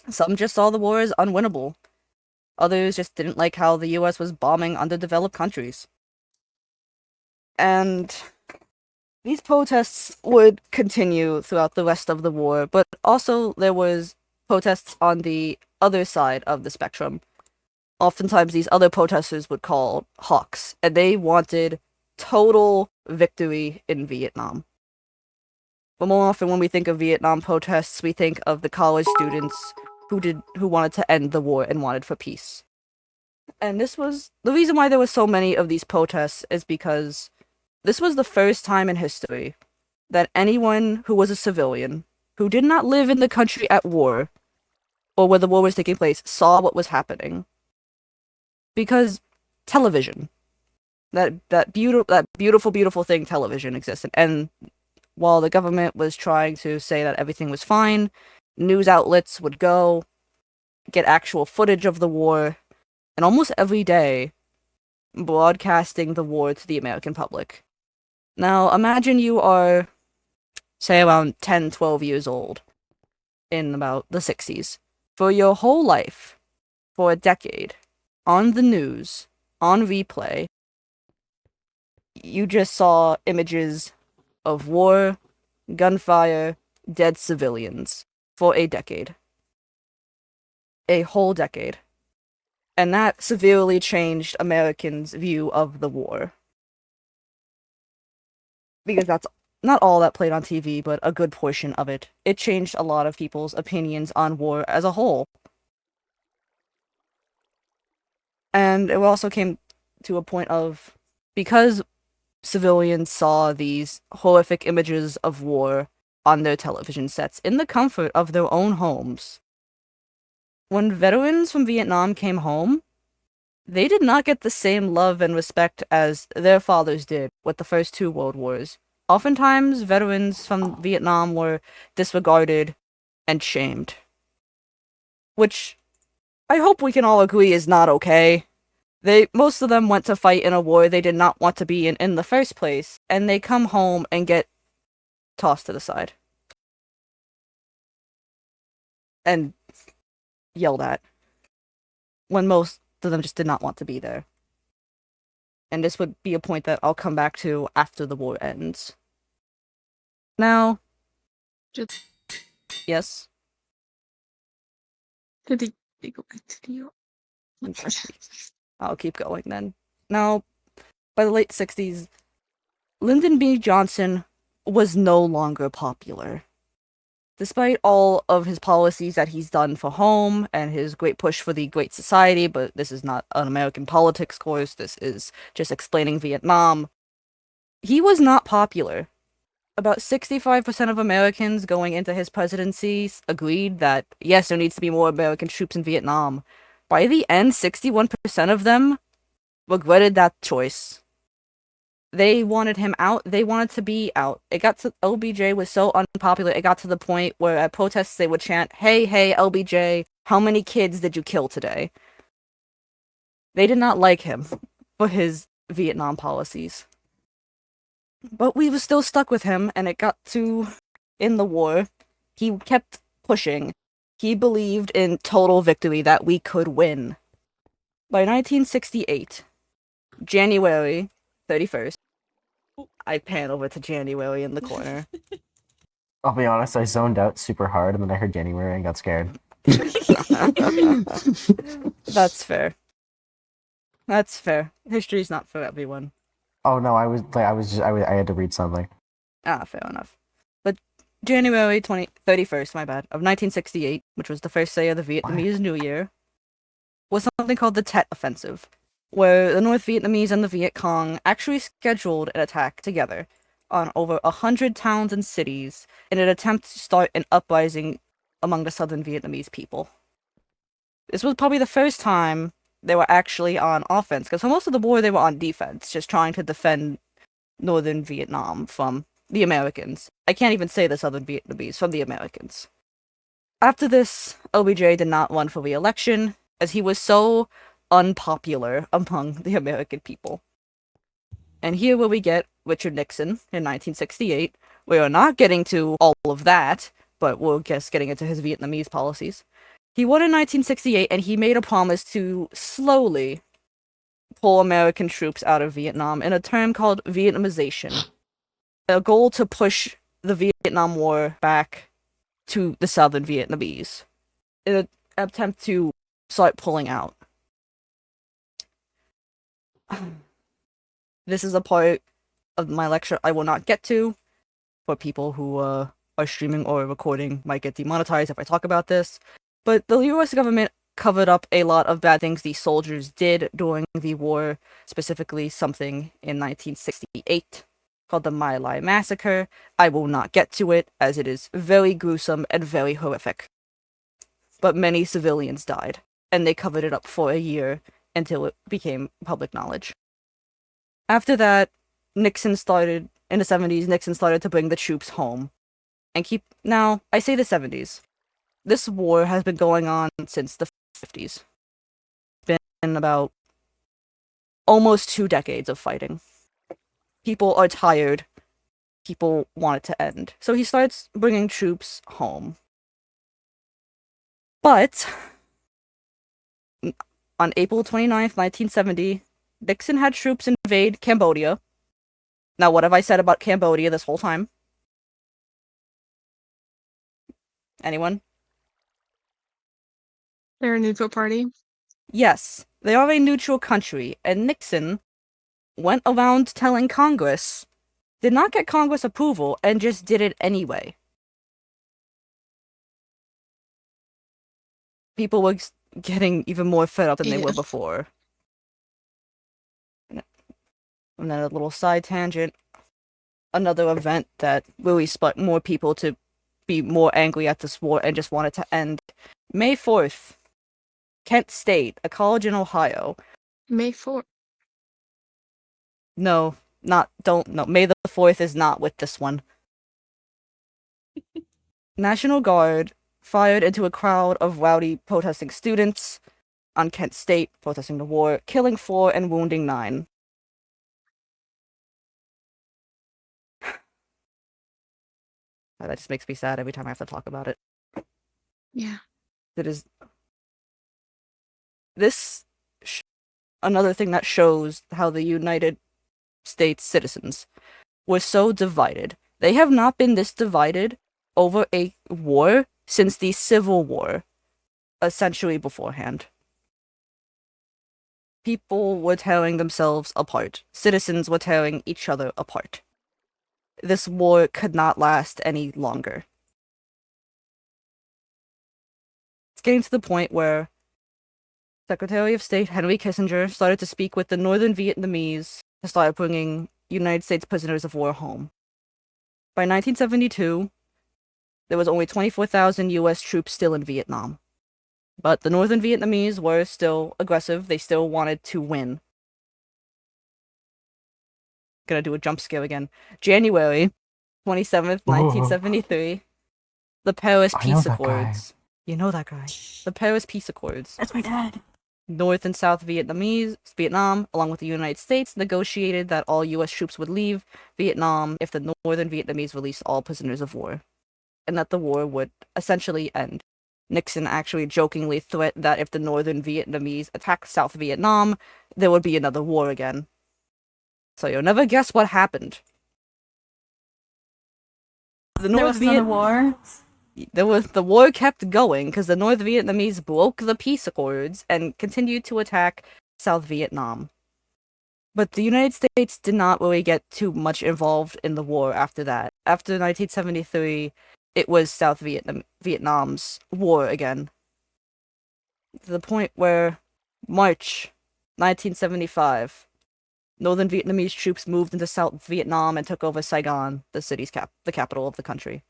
Some just saw the war as unwinnable. Others just didn't like how the US was bombing underdeveloped countries. And these protests would continue throughout the rest of the war, but also there was protests on the other side of the spectrum. Oftentimes these other protesters would call hawks, and they wanted total victory in Vietnam. But more often when we think of Vietnam protests, we think of the college students who wanted to end the war and wanted for peace. And this was the reason why there were so many of these protests is because this was the first time in history that anyone who was a civilian, who did not live in the country at war, or where the war was taking place, saw what was happening. Because television, that beautiful thing television existed, and while the government was trying to say that everything was fine, news outlets would go, get actual footage of the war, and almost every day, broadcasting the war to the American public. Now, imagine you are, say, around 10, 12 years old, in about the 60s. For your whole life, for a decade, on the news, on replay, you just saw images of war, gunfire, dead civilians, for a decade. A whole decade. And that severely changed Americans' view of the war. Because that's not all that played on TV, but a good portion of it. It changed a lot of people's opinions on war as a whole. And it also came to a point of, because civilians saw these horrific images of war on their television sets in the comfort of their own homes, when veterans from Vietnam came home, they did not get the same love and respect as their fathers did with the first two world wars. Oftentimes, veterans from Vietnam were disregarded and shamed. Which I hope we can all agree is not okay. Most of them went to fight in a war they did not want to be in the first place, and they come home and get tossed to the side. And yelled at. When most of them just did not want to be there. And this would be a point that I'll come back to after the war ends. Now... Yes? Did he go back to the I'll keep going then. Now, by the late 60s, Lyndon B. Johnson was no longer popular. Despite all of his policies that he's done for home and his great push for the Great Society, but this is not an American politics course, this is just explaining Vietnam, he was not popular. About 65% of Americans going into his presidency agreed that, yes, there needs to be more American troops in Vietnam. By the end, 61% of them regretted that choice. They wanted him out. They wanted to be out. It got to... LBJ was so unpopular, it got to the point where at protests they would chant, "Hey, hey, LBJ, how many kids did you kill today?" They did not like him for his Vietnam policies. But we were still stuck with him, and it got to... in the war, he kept pushing. He believed in total victory, that we could win. By 1968, January 31st, I pan over to January in the corner. I'll be honest, I zoned out super hard and then I heard January and got scared. That's fair. That's fair. History's not for everyone. Oh no, I had to read something. Ah, fair enough. But January 31st, my bad, of 1968, which was the first day of the Vietnamese New Year, was something called the Tet Offensive, where the North Vietnamese and the Viet Cong actually scheduled an attack together on over 100 towns and cities in an attempt to start an uprising among the southern Vietnamese people. This was probably the first time they were actually on offense, because for most of the war they were on defense, just trying to defend northern Vietnam from the Americans. I can't even say the southern Vietnamese, from the Americans. After this, OBJ did not run for re-election, as he was so unpopular among the American people. And here where we get Richard Nixon in 1968. We are not getting to all of that, but we're just getting into his Vietnamese policies. He won in 1968, and he made a promise to slowly pull American troops out of Vietnam in a term called Vietnamization, a goal to push the Vietnam War back to the southern Vietnamese in an attempt to start pulling out. This is a part of my lecture I will not get to, for people who are streaming or recording might get demonetized if I talk about this, but the US government covered up a lot of bad things the soldiers did during the war, specifically something in 1968 called the My Lai Massacre. I will not get to it, as it is very gruesome and very horrific. But many civilians died, and they covered it up for a year until it became public knowledge. After that, in the 70s, Nixon started to bring the troops home. Now, I say the 70s. This war has been going on since the 50s. It's been about almost 2 decades of fighting. People are tired. People want it to end. So he starts bringing troops home. But on April 29th, 1970, Nixon had troops invade Cambodia. Now, what have I said about Cambodia this whole time? Anyone? They're a neutral party. Yes, they are a neutral country, and Nixon went around telling Congress, did not get Congress approval, and just did it anyway. People were getting even more fed up than they were before. And then a little side tangent. Another event that really spurred more people to be more angry at this war and just want it to end. May 4th, Kent State, a college in Ohio. May 4th. No, May the 4th is not with this one. National Guard fired into a crowd of rowdy protesting students on Kent State protesting the war, killing 4 and wounding 9. That just makes me sad every time I have to talk about it. Yeah. Another thing that shows how the United States citizens were so divided. They have not been this divided over a war since the Civil War, a century beforehand. People were tearing themselves apart. Citizens were tearing each other apart. This war could not last any longer. It's getting to the point where Secretary of State Henry Kissinger started to speak with the northern Vietnamese to start bringing United States prisoners of war home. By 1972, there was only 24,000 US troops still in Vietnam. But the northern Vietnamese were still aggressive. They still wanted to win. Gonna do a jump scare again. January 27th, 1973. The Paris Peace Accords. You know that guy. The Paris Peace Accords. That's my dad. North and South Vietnam, along with the United States, negotiated that all US troops would leave Vietnam if the northern Vietnamese released all prisoners of war, and that the war would essentially end. Nixon actually jokingly threatened that if the northern Vietnamese attacked South Vietnam, there would be another war again. So you'll never guess what happened. There was another war? The war kept going because the North Vietnamese broke the peace accords and continued to attack South Vietnam. But the United States did not really get too much involved in the war after that. After 1973, it was South Vietnam's war again. To the point where March 1975, Northern Vietnamese troops moved into South Vietnam and took over Saigon, the capital of the country.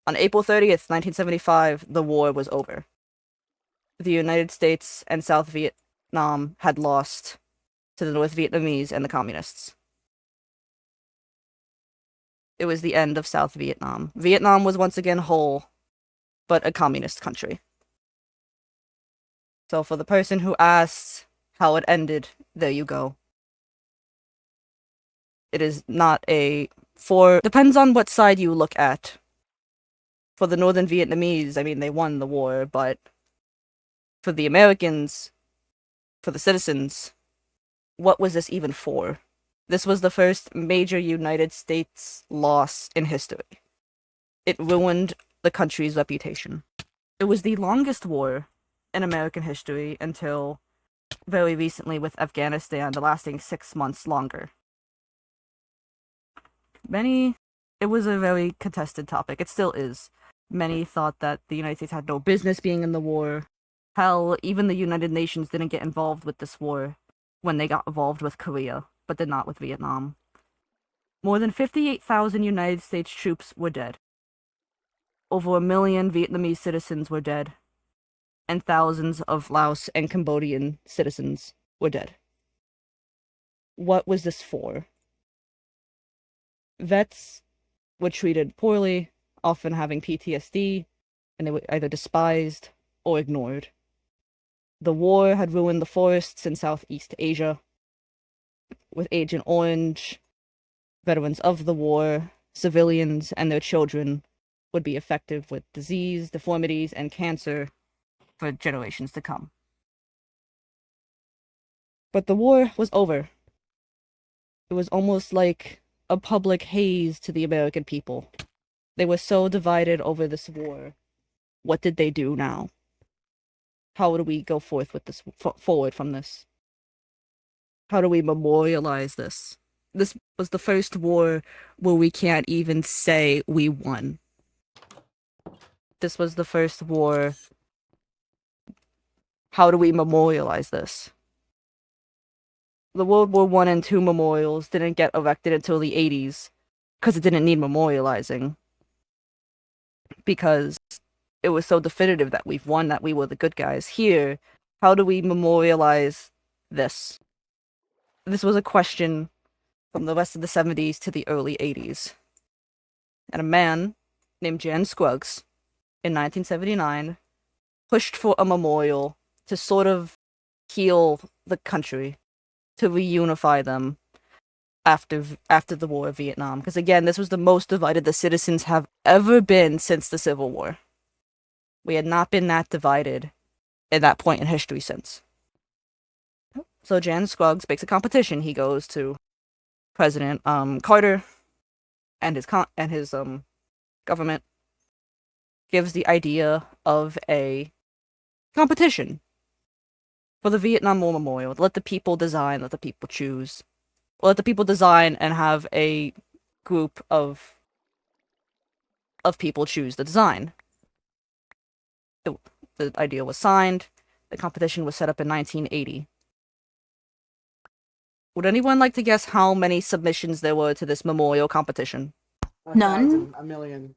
On April 30th, 1975, the war was over. The United States and South Vietnam Vietnam had lost to the North Vietnamese and the Communists. It was the end of South Vietnam. Vietnam was once again whole, but a communist country. So for the person who asks how it ended, there you go. It is not depends on what side you look at. For the Northern Vietnamese, I mean, they won the war, but for the Americans, for the citizens, what was this even for? This was the first major United States loss in history. It ruined the country's reputation. It was the longest war in American history until very recently with Afghanistan, lasting 6 months longer. It was a very contested topic. It still is. Many thought that the United States had no business being in the war. Hell, even the United Nations didn't get involved with this war when they got involved with Korea, but did not with Vietnam. More than 58,000 United States troops were dead. Over 1 million Vietnamese citizens were dead, and thousands of Laos and Cambodian citizens were dead. What was this for? Vets were treated poorly, often having PTSD, and they were either despised or ignored. The war had ruined the forests in Southeast Asia. With Agent Orange, veterans of the war, civilians, and their children would be affected with disease, deformities, and cancer for generations to come. But the war was over. It was almost like a public haze to the American people. They were so divided over this war. What did they do now? How do we go forth with this forward from this? How do we memorialize this? This was the first war where we can't even say we won. This was the first war. How do we memorialize this? The World War I and II memorials didn't get erected until the 80s because it didn't need memorializing. Because it was so definitive that we've won, that we were the good guys. Here, how do we memorialize this? This was a question from the rest of the 70s to the early 80s. And a man named Jan Scruggs, in 1979, pushed for a memorial to sort of heal the country, to reunify them after the War of Vietnam. Because again, this was the most divided the citizens have ever been since the Civil War. We had not been that divided at that point in history since. So Jan Scruggs makes a competition. He goes to President Carter and his government, gives the idea of a competition for the Vietnam War Memorial. Let the people design, let the people choose. Let the people design and have a group of people choose the design. The idea was signed. The competition was set up in 1980. Would anyone like to guess how many submissions there were to this memorial competition? None. 1,000,000.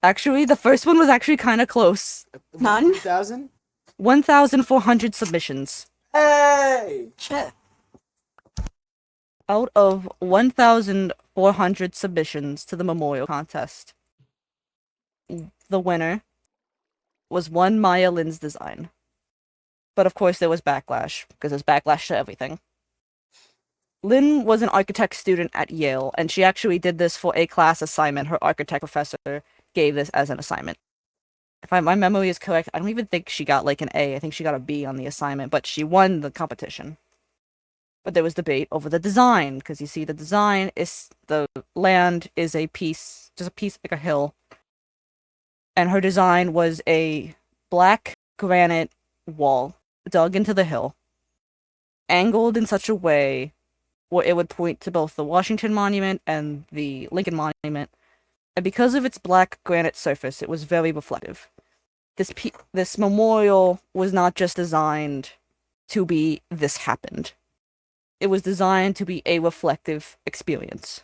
Actually, the first one was actually kind of close. None. 2,000? 1,400 submissions. Hey! Shit. Out of 1,400 submissions to the memorial contest, the winner was one Maya Lin's design. But of course there was backlash, because there's backlash to everything. Lin was an architect student at Yale, and she actually did this for a class assignment. Her architect professor gave this as an assignment. If my memory is correct, I don't even think she got like an A. I think she got a B on the assignment, but she won the competition. But there was debate over the design, because you see the design is, the land is a piece, just a piece like a hill. And her design was a black granite wall dug into the hill, angled in such a way where it would point to both the Washington Monument and the Lincoln Monument. And because of its black granite surface, it was very reflective. This memorial was not just designed to be this happened. It was designed to be a reflective experience.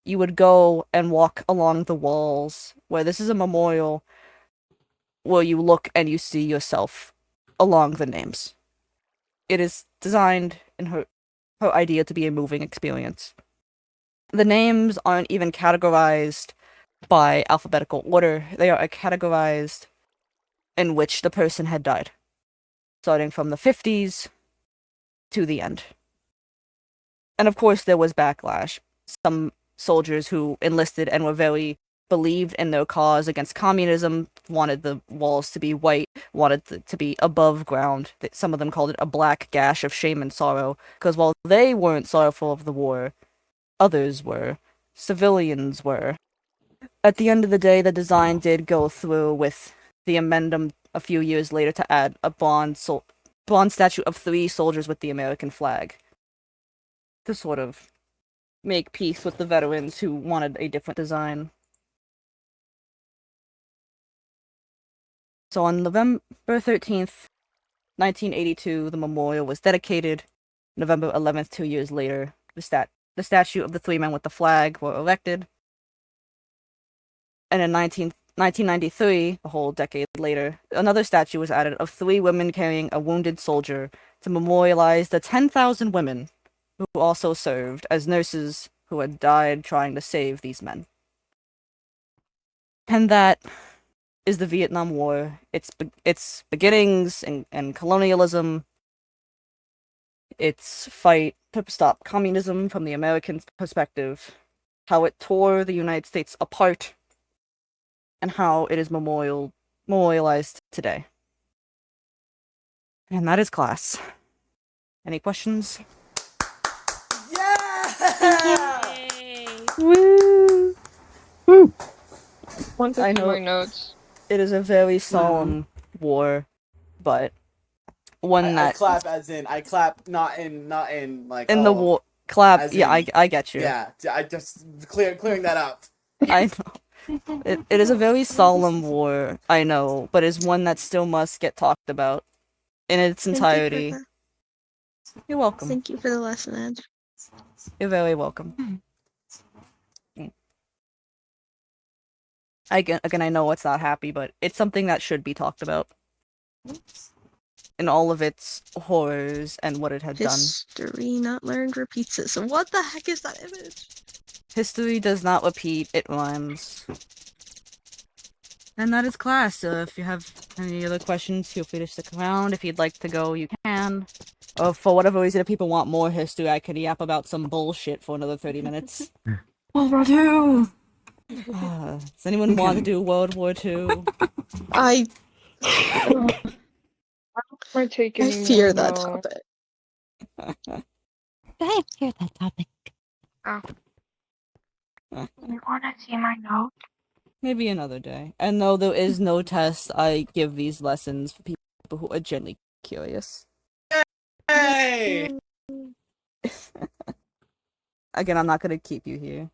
You would go and walk along the walls, where this is a memorial where you look and you see yourself along the names. it is designed in her idea to be a moving experience. The names aren't even categorized by alphabetical order. They are categorized in which the person had died, starting from the 50s to the end. And of course, there was backlash. Some soldiers who enlisted and were very believed in their cause against communism wanted the walls to be white, wanted to be above ground. Some of them called it a black gash of shame and sorrow, because while they weren't sorrowful of the war, others were. Civilians were. At the end of the day, the design did go through with the amendment a few years later to add a bronze statue of 3 soldiers with the American flag, to sort of make peace with the veterans who wanted a different design. So on November 13th, 1982, the memorial was dedicated. November 11th, 2 years later, the statue of the 3 men with the flag were erected. And in 1993, a whole decade later, another statue was added of 3 women carrying a wounded soldier to memorialize the 10,000 women who also served as nurses who had died trying to save these men. And that is the Vietnam War. Its beginnings and colonialism, its fight to stop communism from the American perspective, how it tore the United States apart, and how it is memorialized today. And that is class. Any questions? Yeah! Woo! Woo! One I thing know my notes. it is a very solemn war, but one I that clap as in I clap not in like in the war clap. as Yeah, in, I get you. yeah, I just clearing that up. I know. It is a very solemn war, I know, but is one that still must get talked about in its entirety. You're welcome. Thank you for the lesson, Ed. You're very welcome. Again, I know it's not happy, but it's something that should be talked about. In all of its horrors and what it had done. History not learned repeats it. So what the heck is that image? History does not repeat, it rhymes. And that is class. If you have any other questions, feel free to stick around. If you'd like to go, you can. Or for whatever reason, if people want more history, I can yap about some bullshit for another 30 minutes. World War II! Does anyone want to do World War II? I Partake I fear that topic. I fear that topic. Oh. You want to see my note? Maybe another day. And though there is no test, I give these lessons for people who are genuinely curious. Hey! Again, I'm not gonna keep you here.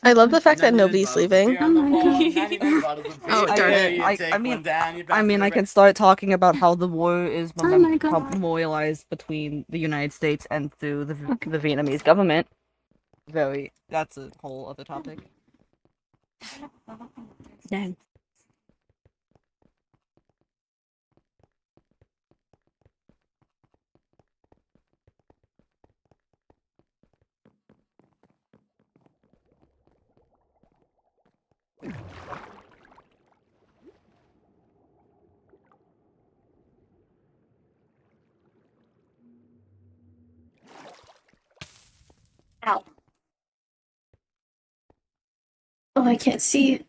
I love the fact that nobody's leaving. Oh darn it. I mean, I can start talking about how the war is memorialized between the United States and through the Vietnamese government. That's a whole other topic. Dang. Ow. Oh, I can't see.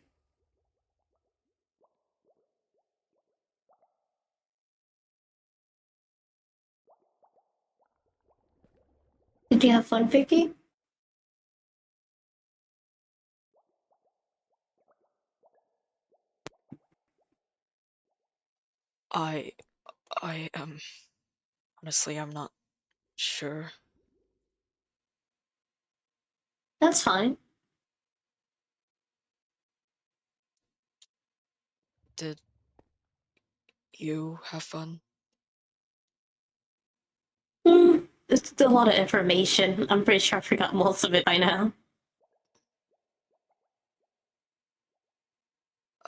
Did you have fun, Vicky? I honestly, I'm not sure. That's fine. Did you have fun? It's a lot of information. I'm pretty sure I forgot most of it by now.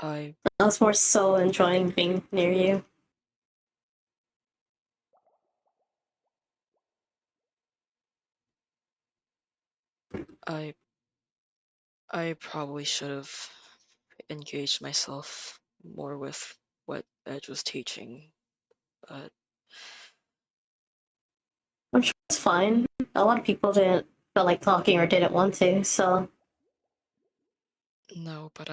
I was more so enjoying being near you. I I probably should have engaged myself more with what Edge was teaching. But I'm sure it's fine. A lot of people didn't feel like talking or didn't want to, so. no, but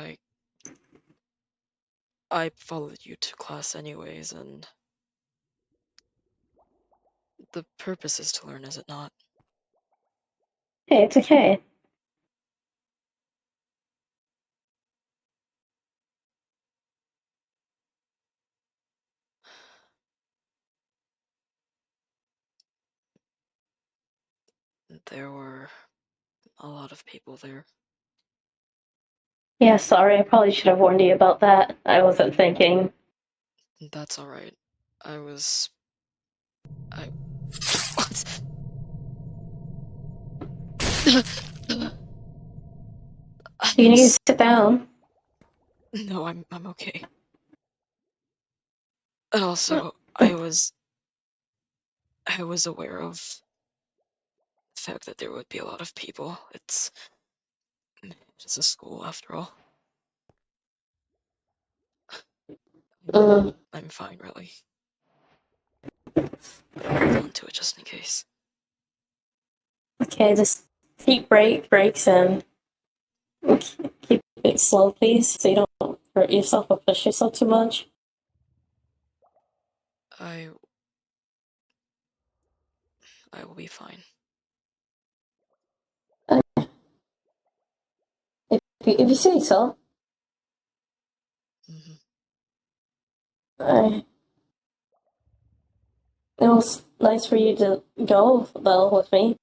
I followed you to class anyways, and the purpose is to learn, is it not? Hey, it's okay. There were a lot of people there. Yeah, sorry, I probably should have warned you about that. I wasn't thinking. That's alright. I was... What? You need to sit down. No, I'm okay. And also, I was aware of the fact that there would be a lot of people. It's a school after all. I'm fine, really. Hold on to it just in case. Okay, just keep breaks and keep it slow, please, so you don't hurt yourself or push yourself too much. I will be fine. If you say so. It was nice for you to go, though, with me.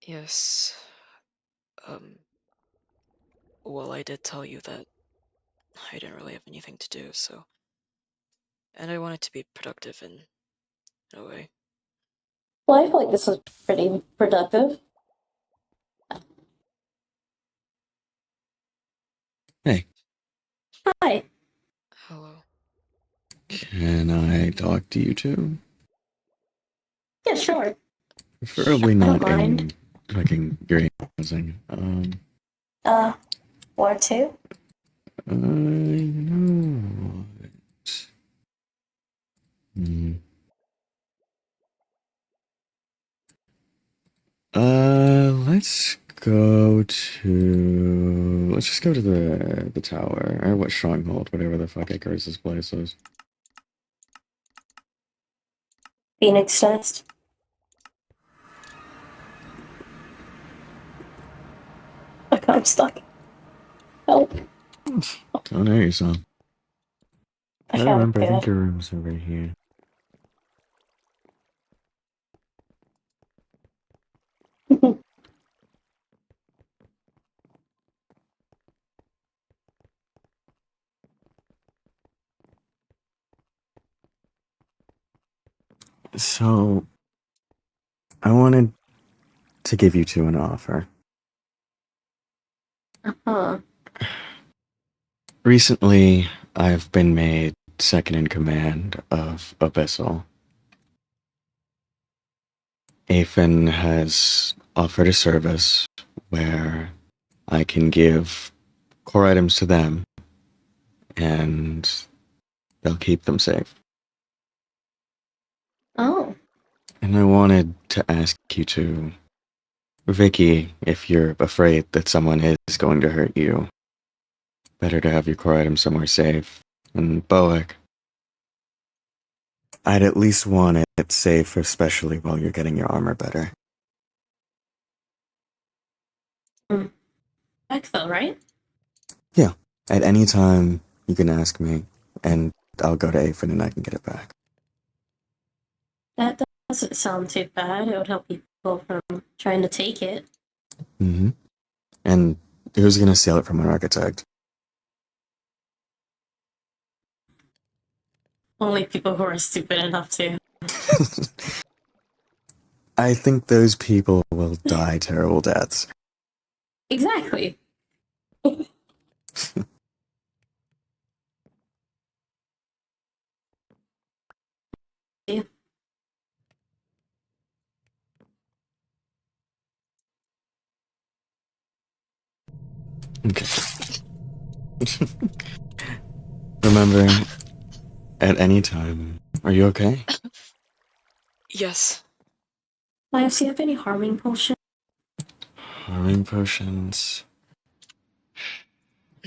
Yes. Well, I did tell you that I didn't really have anything to do, so... And I wanted to be productive in a way. Well, I feel like this was pretty productive. Hey. Hi. Hello. Can I talk to you two? Yeah, sure. Preferably I don't not mind. in fucking green housing. War 2? I know what. Let's go to. Let's just go to the tower or what stronghold, whatever the fuck Icarus's place is. Phoenix Nest. Okay, I'm stuck. Help. Oh, there you saw. I Okay, I'm remember. I think good. your rooms are right here. So, I wanted to give you two an offer. Uh-huh. Recently, I've been made second in command of Abyssal. Afen has offered a service where I can give core items to them and they'll keep them safe. Oh. And I wanted to ask you to, Vicky, if you're afraid that someone is going to hurt you, better to have your core items somewhere safe. And Boak, I'd at least want it safe, especially while you're getting your armor better. Exfil, right? Yeah, at any time you can ask me, and I'll go to Afen and I can get it back. That doesn't sound too bad. It would help people from trying to take it. Mm-hmm. And who's gonna steal it from an architect? Only people who are stupid enough to. I think those people will die terrible deaths. Exactly. Okay. Remember, at any time. Are you okay? Yes. Miles, do you have any harming potion? Harming potions.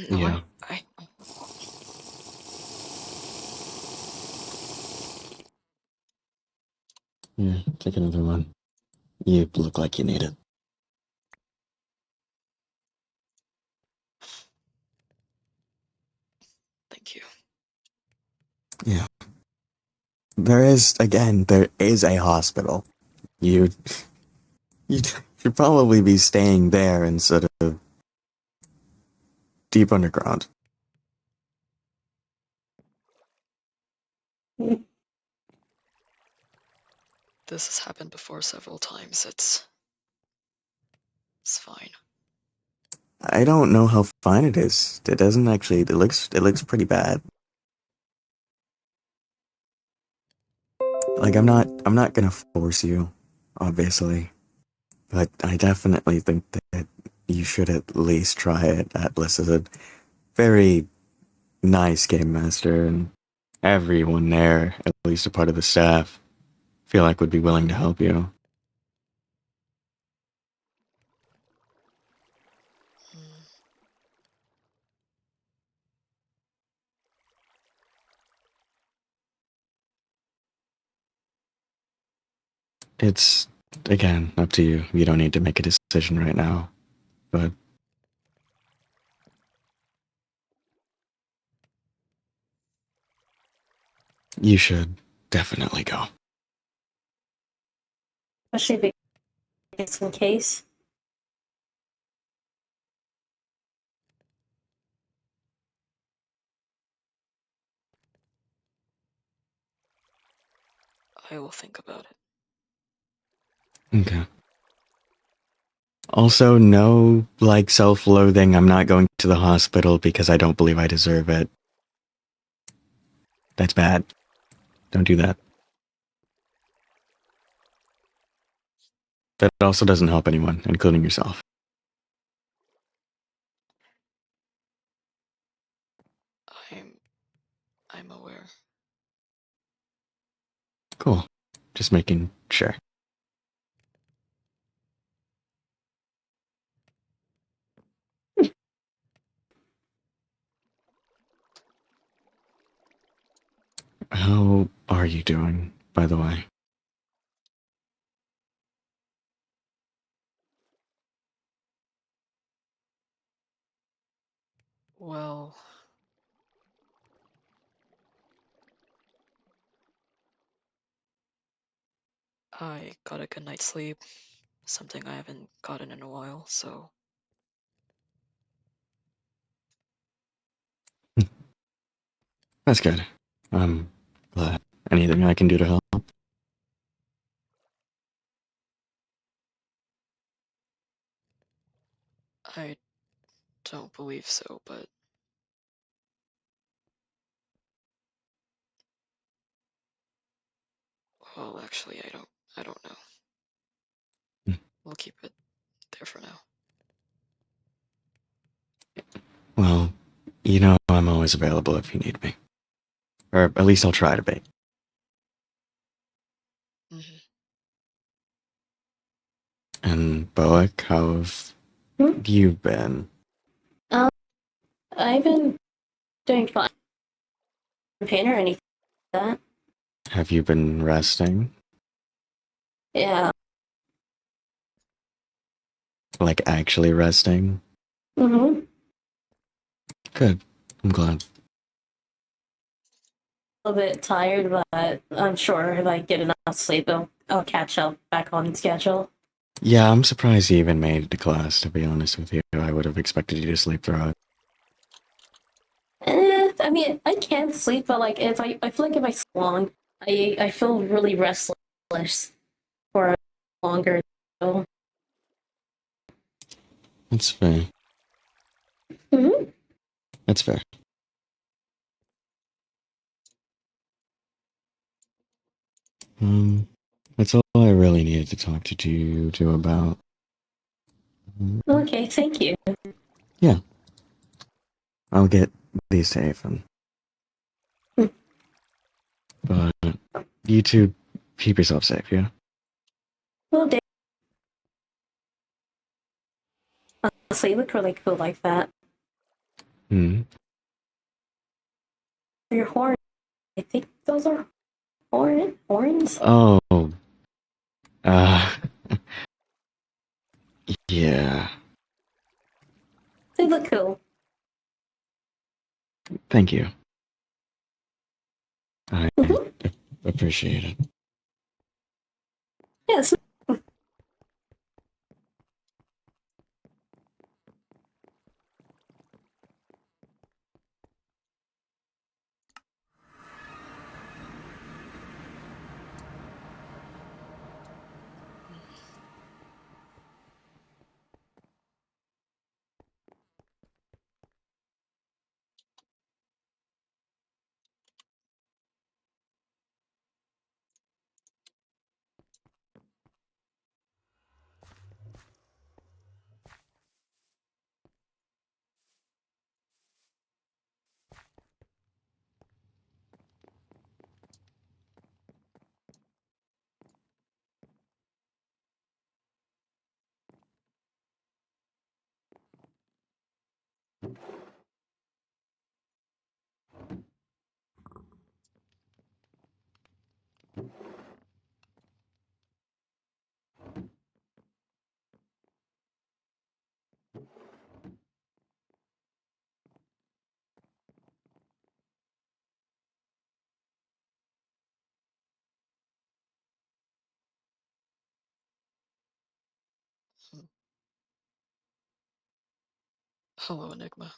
No, Yeah. I Yeah, take another one. You look like you need it. thank you. Yeah. There is a hospital. You should probably be staying there instead of deep underground. This has happened before several times. It's fine. I don't know how fine it is. It doesn't actually. It looks pretty bad. Like I'm not gonna force you, obviously, but I definitely think that you should at least try it. Atlas is a very nice game master, and everyone there, at least a part of the staff, feel like would be willing to help you. It's, again, up to you. You don't need to make a decision right now, but you should definitely go. Especially if it's in case. I will think about it. Okay. Also, no, self-loathing. I'm not going to the hospital because I don't believe I deserve it. That's bad. Don't do that. That also doesn't help anyone, including yourself. I'm aware. Cool. Just making sure. How are you doing, by the way? Well, I got a good night's sleep, something I haven't gotten in a while, so That's good. I'm glad. Anything I can do to help? I don't believe so, but well, actually, I don't know. We'll keep it there for now. Well, I'm always available if you need me. Or at least I'll try to be. Mm-hmm. And Boak, how have you been? I've been doing fine. Pain or anything like that. Have you been resting? Yeah. Like actually resting? Mm-hmm. Good. I'm glad. A little bit tired, but I'm sure if I get enough sleep, I'll catch up back on schedule. Yeah, I'm surprised you even made it to class, to be honest with you. I would have expected you to sleep through it. I mean, I can sleep, but if I feel like if I sleep long, I feel really restless for longer. So. That's fair. Mm-hmm. That's fair. That's all I really needed to talk to you two about. Okay, thank you. Yeah, I'll get these to Ethan. But you two keep yourself safe, yeah? Well, honestly, you look really cool like that. Hmm. Your horn. I think those are horns. Oh. Uh. Yeah. They look cool. Thank you. I appreciate it. Yes. Hello, Enigma.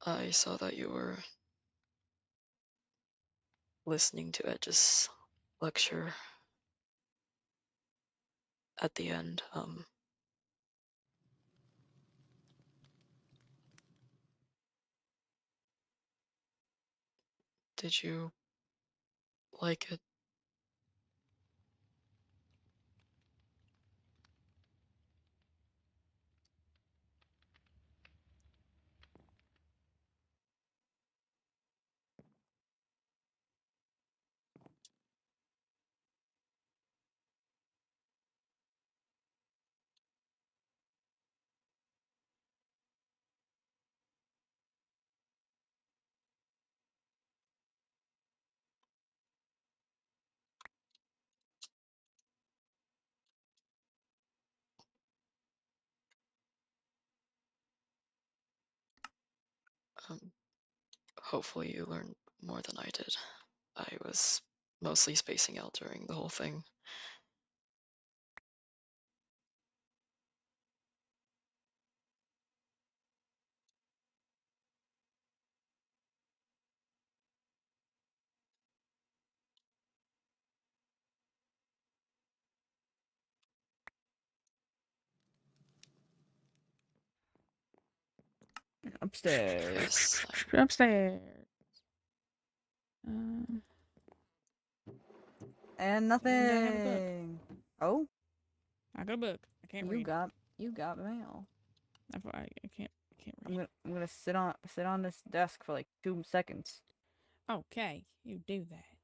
I saw that you were listening to Edge's lecture at the end. Did you like it? Um, Hopefully you learned more than I did. I was mostly spacing out during the whole thing. Upstairs. Yes, Upstairs. And And I have a book. nothing. Oh, I got a book. I can't read. you got mail. I can't read. I'm gonna sit on this desk for like 2 seconds. Okay, you do that.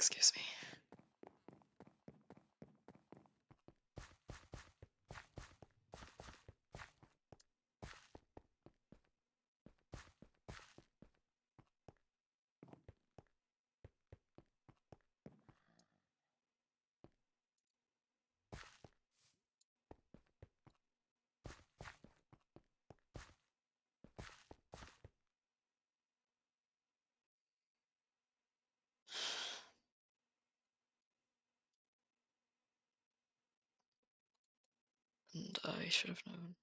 excuse me. And I should have known.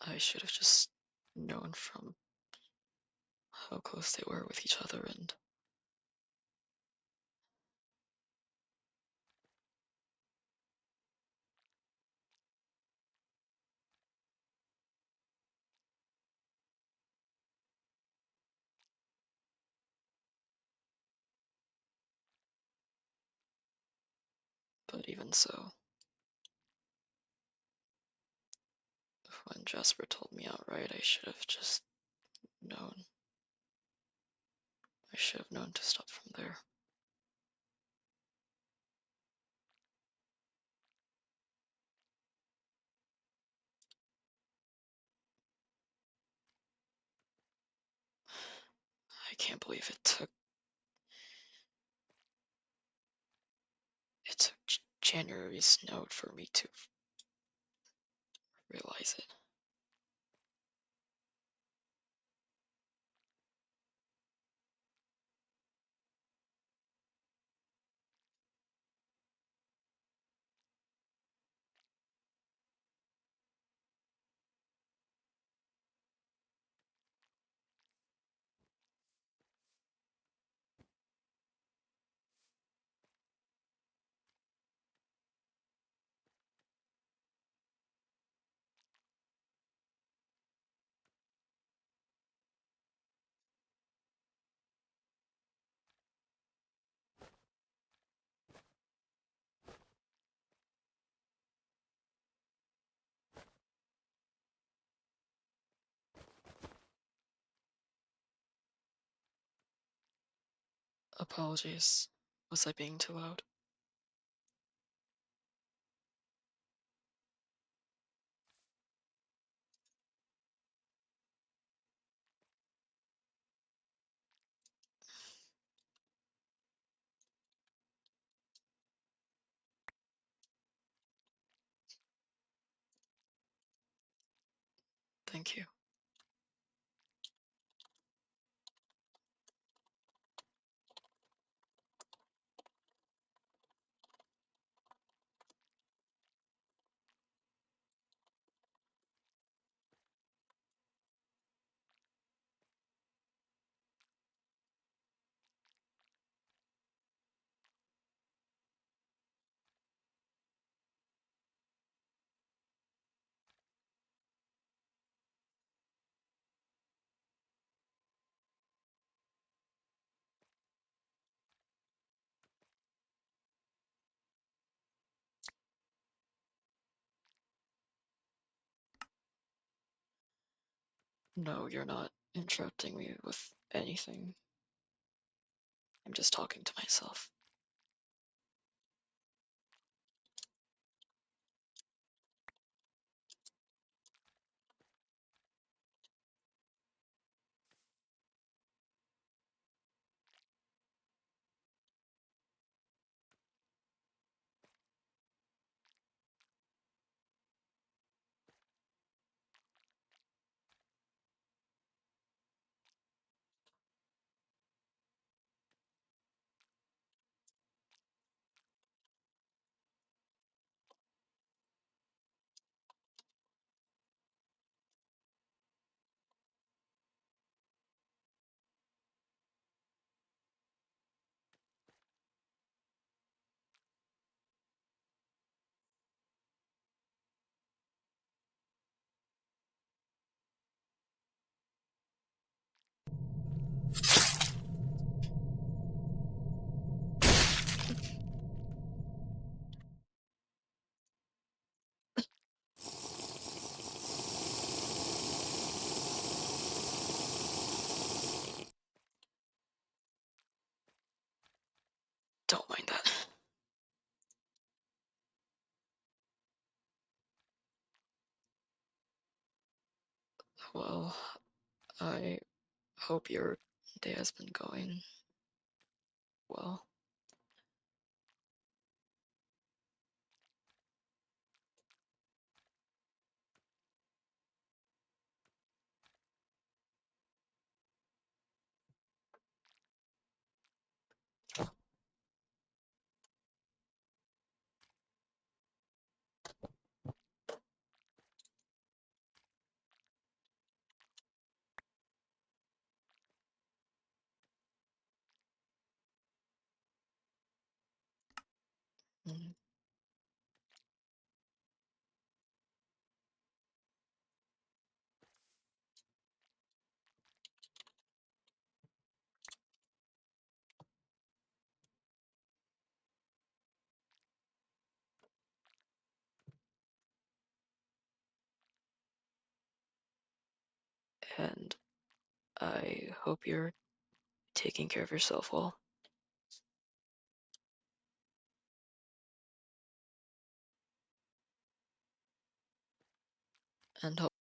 I should have just known from how close they were with each other, and but even so, when Jasper told me outright, I should have just known. I should have known to stop from there. I can't believe it took January's note for me to realize it. Apologies. Was I being too loud? Thank you. No, you're not interrupting me with anything. I'm just talking to myself. Don't mind that. Well, I hope your day has been going well. Mm. And I hope you're taking care of yourself well. And hope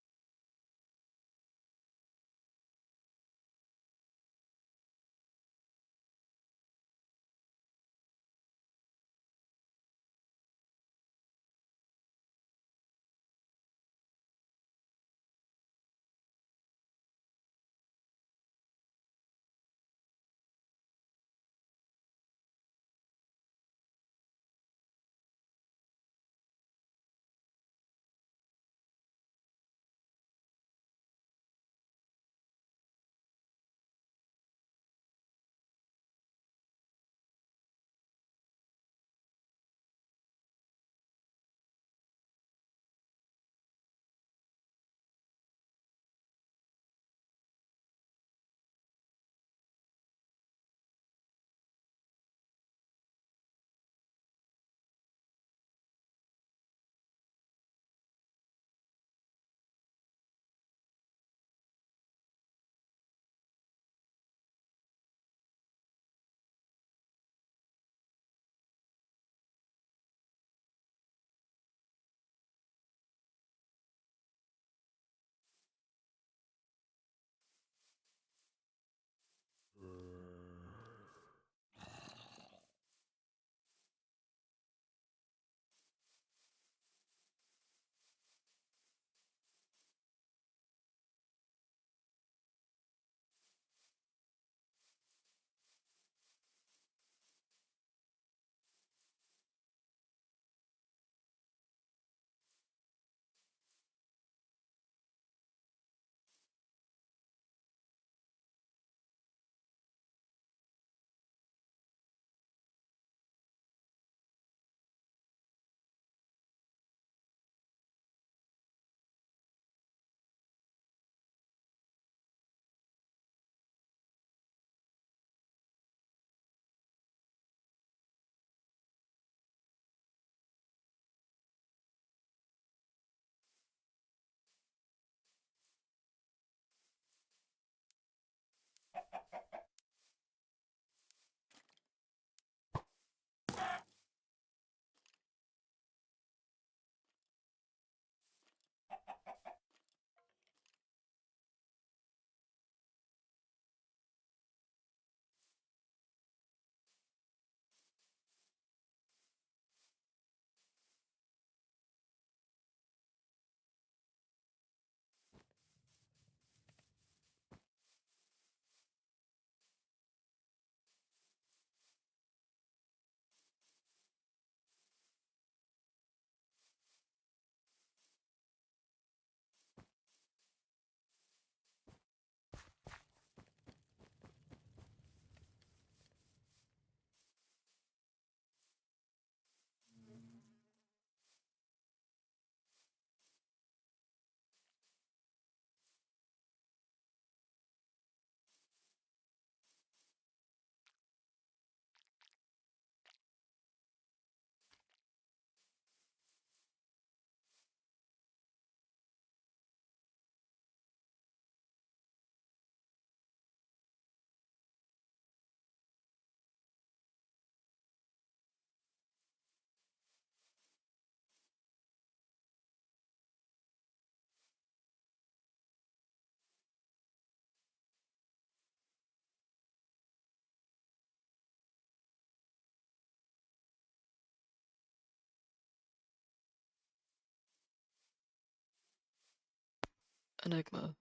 Enigma.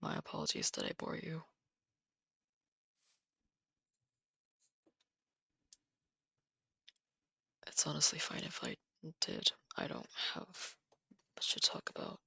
My apologies that I bore you. It's honestly fine if I did. I don't have much to talk about.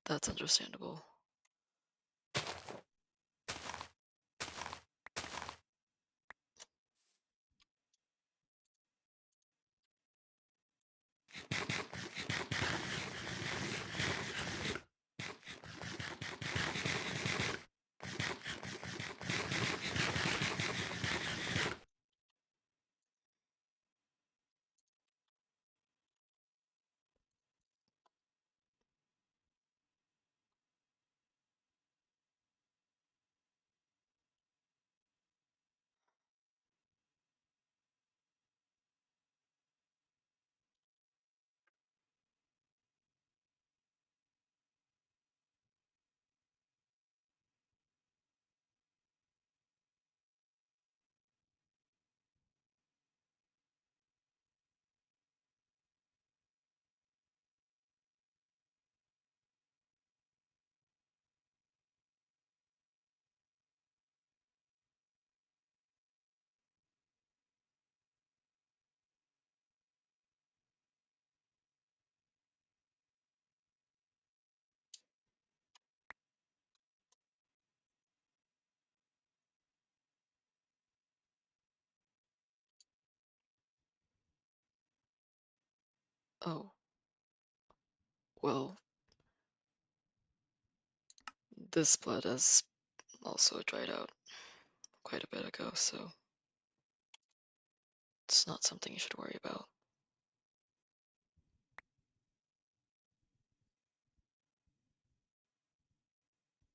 That's understandable. Oh. Well, this blood has also dried out quite a bit ago, so it's not something you should worry about.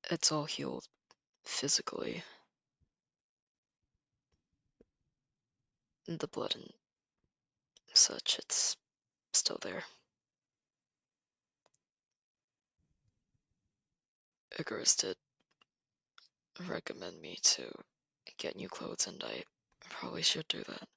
It's all healed physically. The blood and such, it's still there. Icarus did recommend me to get new clothes, and I probably should do that.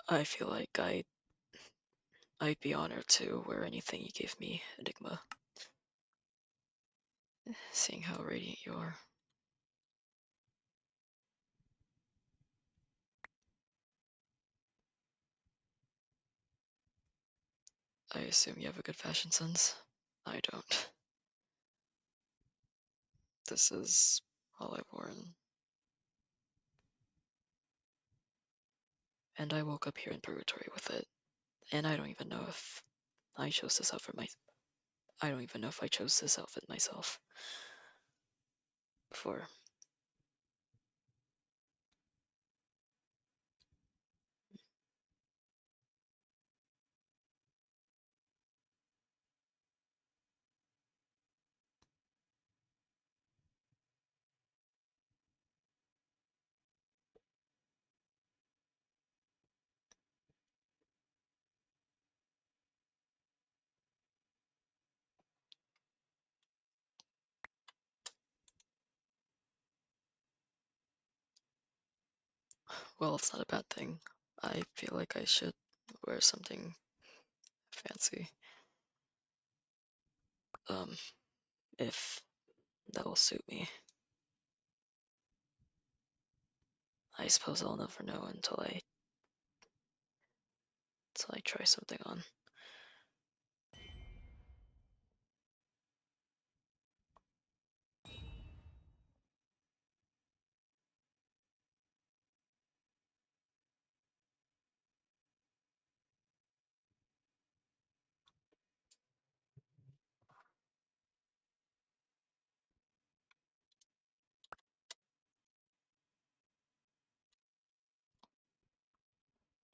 I feel like I'd be honored to wear anything you gave me, Enigma. Seeing how radiant you are. I assume you have a good fashion sense. I don't. This is all I've worn. And I woke up here in purgatory with it. And I don't even know if I chose this outfit I don't even know if I chose this outfit myself. Before. Well, it's not a bad thing. I feel like I should wear something fancy. If that will suit me. I suppose I'll never know until I until I try something on.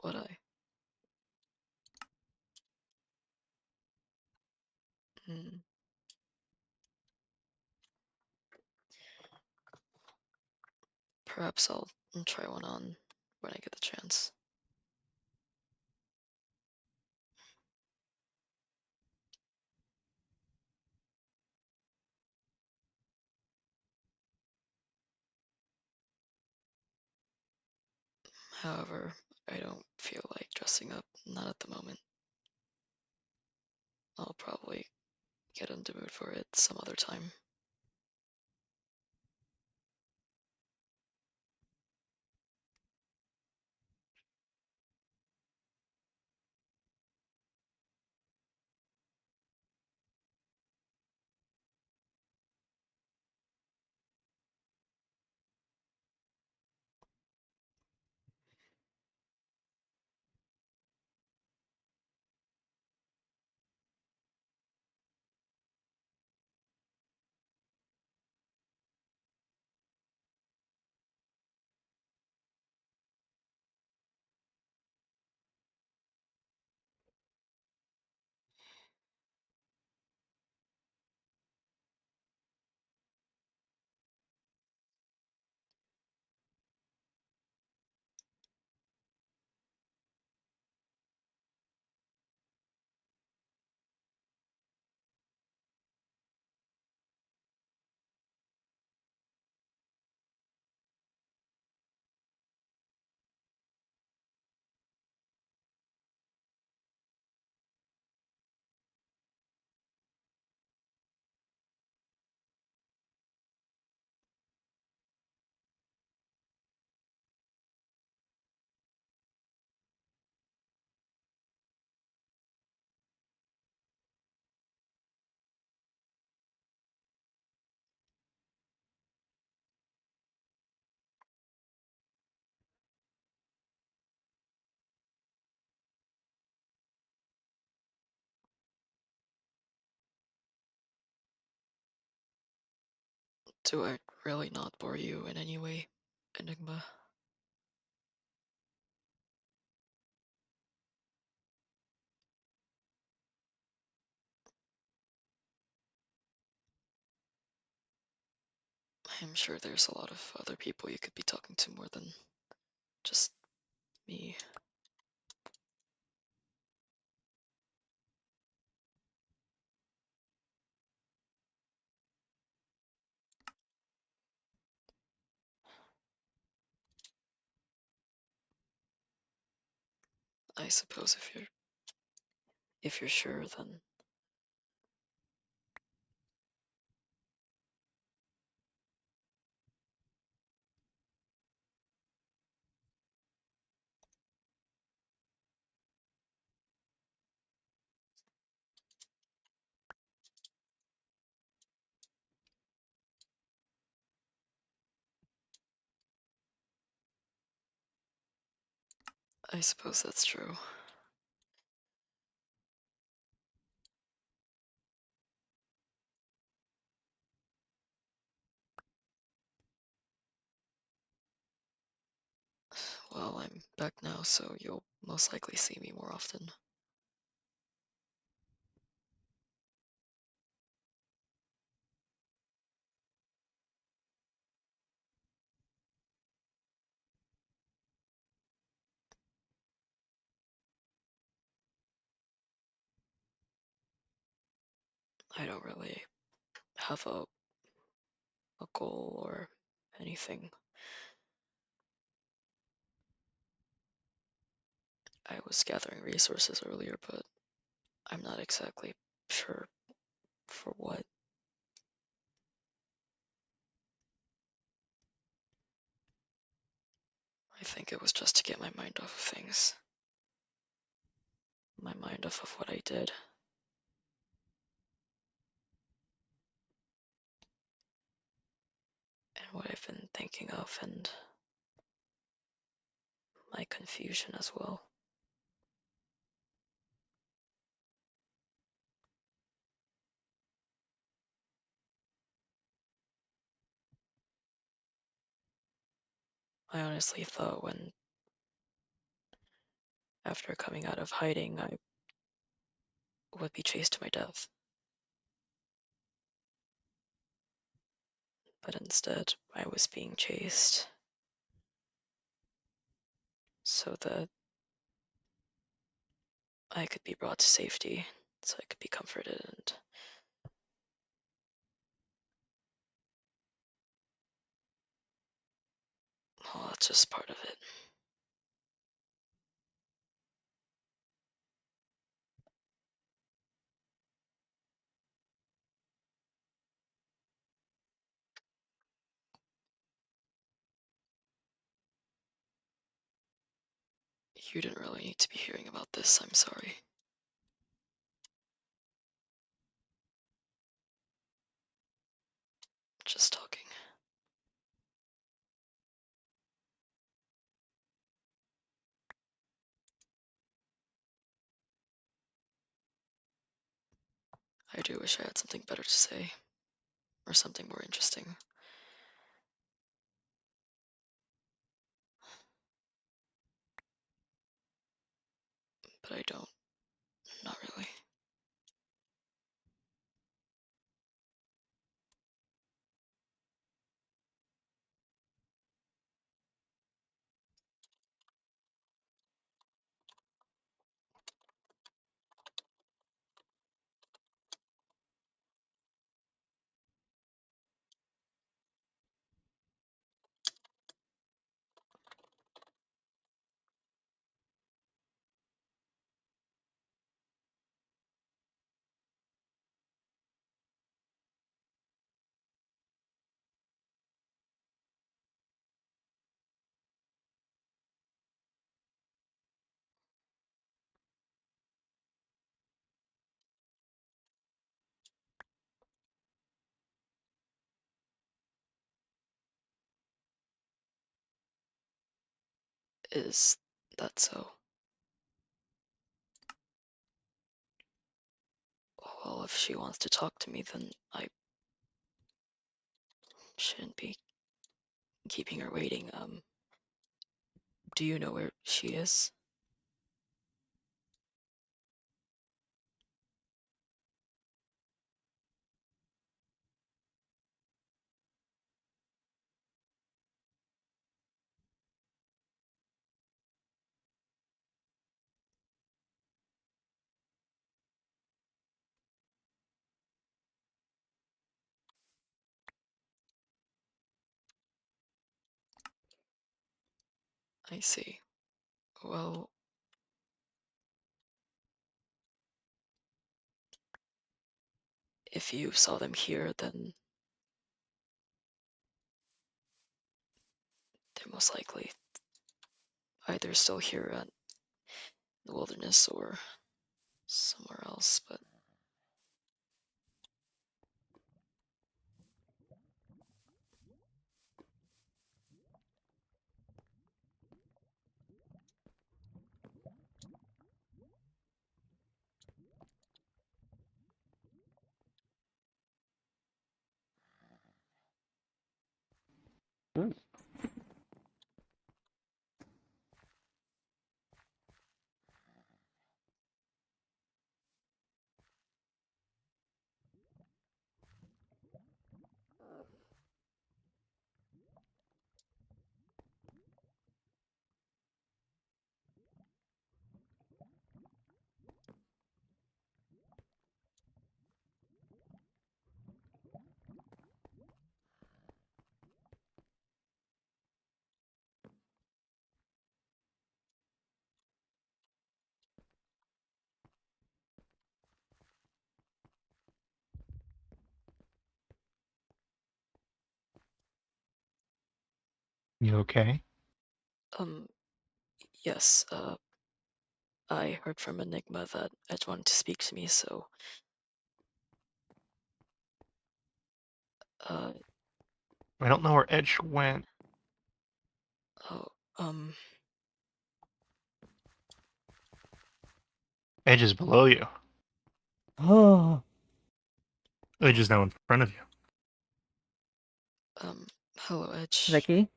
Would I? Hmm. Perhaps I'll try one on when I get the chance. However, I don't feel like dressing up, not at the moment. I'll probably get in the mood for it some other time. Do I really not bore you in any way, Enigma? I'm sure there's a lot of other people you could be talking to more than just me. I suppose if you're sure, then I suppose that's true. Well, I'm back now, so you'll most likely see me more often. I don't really have a goal or anything. I was gathering resources earlier, but I'm not exactly sure for what. I think it was just to get my mind off of things. my mind off of what I did. And what I've been thinking of, and my confusion as well. I honestly thought after coming out of hiding, I would be chased to my death. But instead, I was being chased so that I could be brought to safety, so I could be comforted, and well, that's just part of it. You didn't really need to be hearing about this, I'm sorry. Just talking. I do wish I had something better to say, or something more interesting. But I don't. Not really. Is that so? Well, if she wants to talk to me, then I shouldn't be keeping her waiting. Do you know where she is? I see. Well, if you saw them here, then they're most likely either still here in the wilderness or somewhere else, but You okay? yes, I heard from Enigma that Edge wanted to speak to me, so I don't know where Edge went. oh, Edge is below you. Oh. Edge is now in front of you. hello, Edge. Vicky?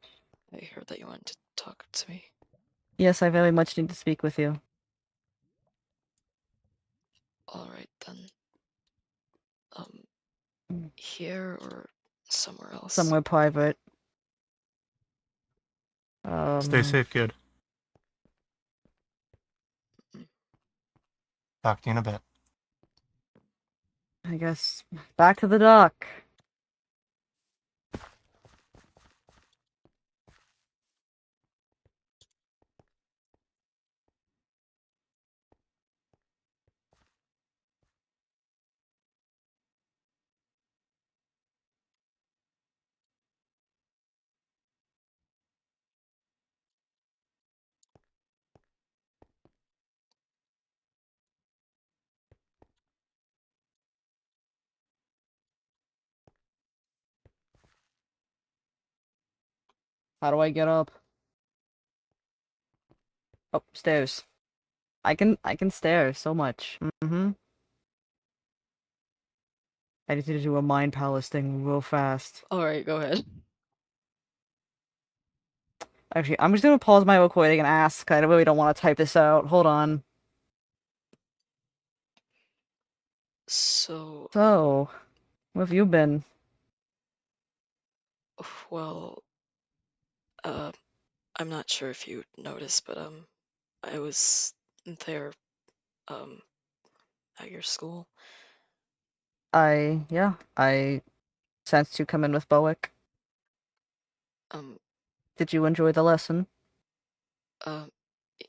I heard that you wanted to talk to me. Yes, I very much need to speak with you. Alright then. Here or somewhere else? Somewhere private. Stay safe, kid. Talk to you in a bit. I guess back to the dock. How do I get up? Oh, stairs. I can stare so much. I need to do a mind palace thing real fast. Alright, go ahead. Actually, I'm just gonna pause my recording and ask. I really don't want to type this out. Hold on. So, where have you been? well, I'm not sure if you noticed, but, I was there, at your school. I sensed you come in with Bowick. Did you enjoy the lesson?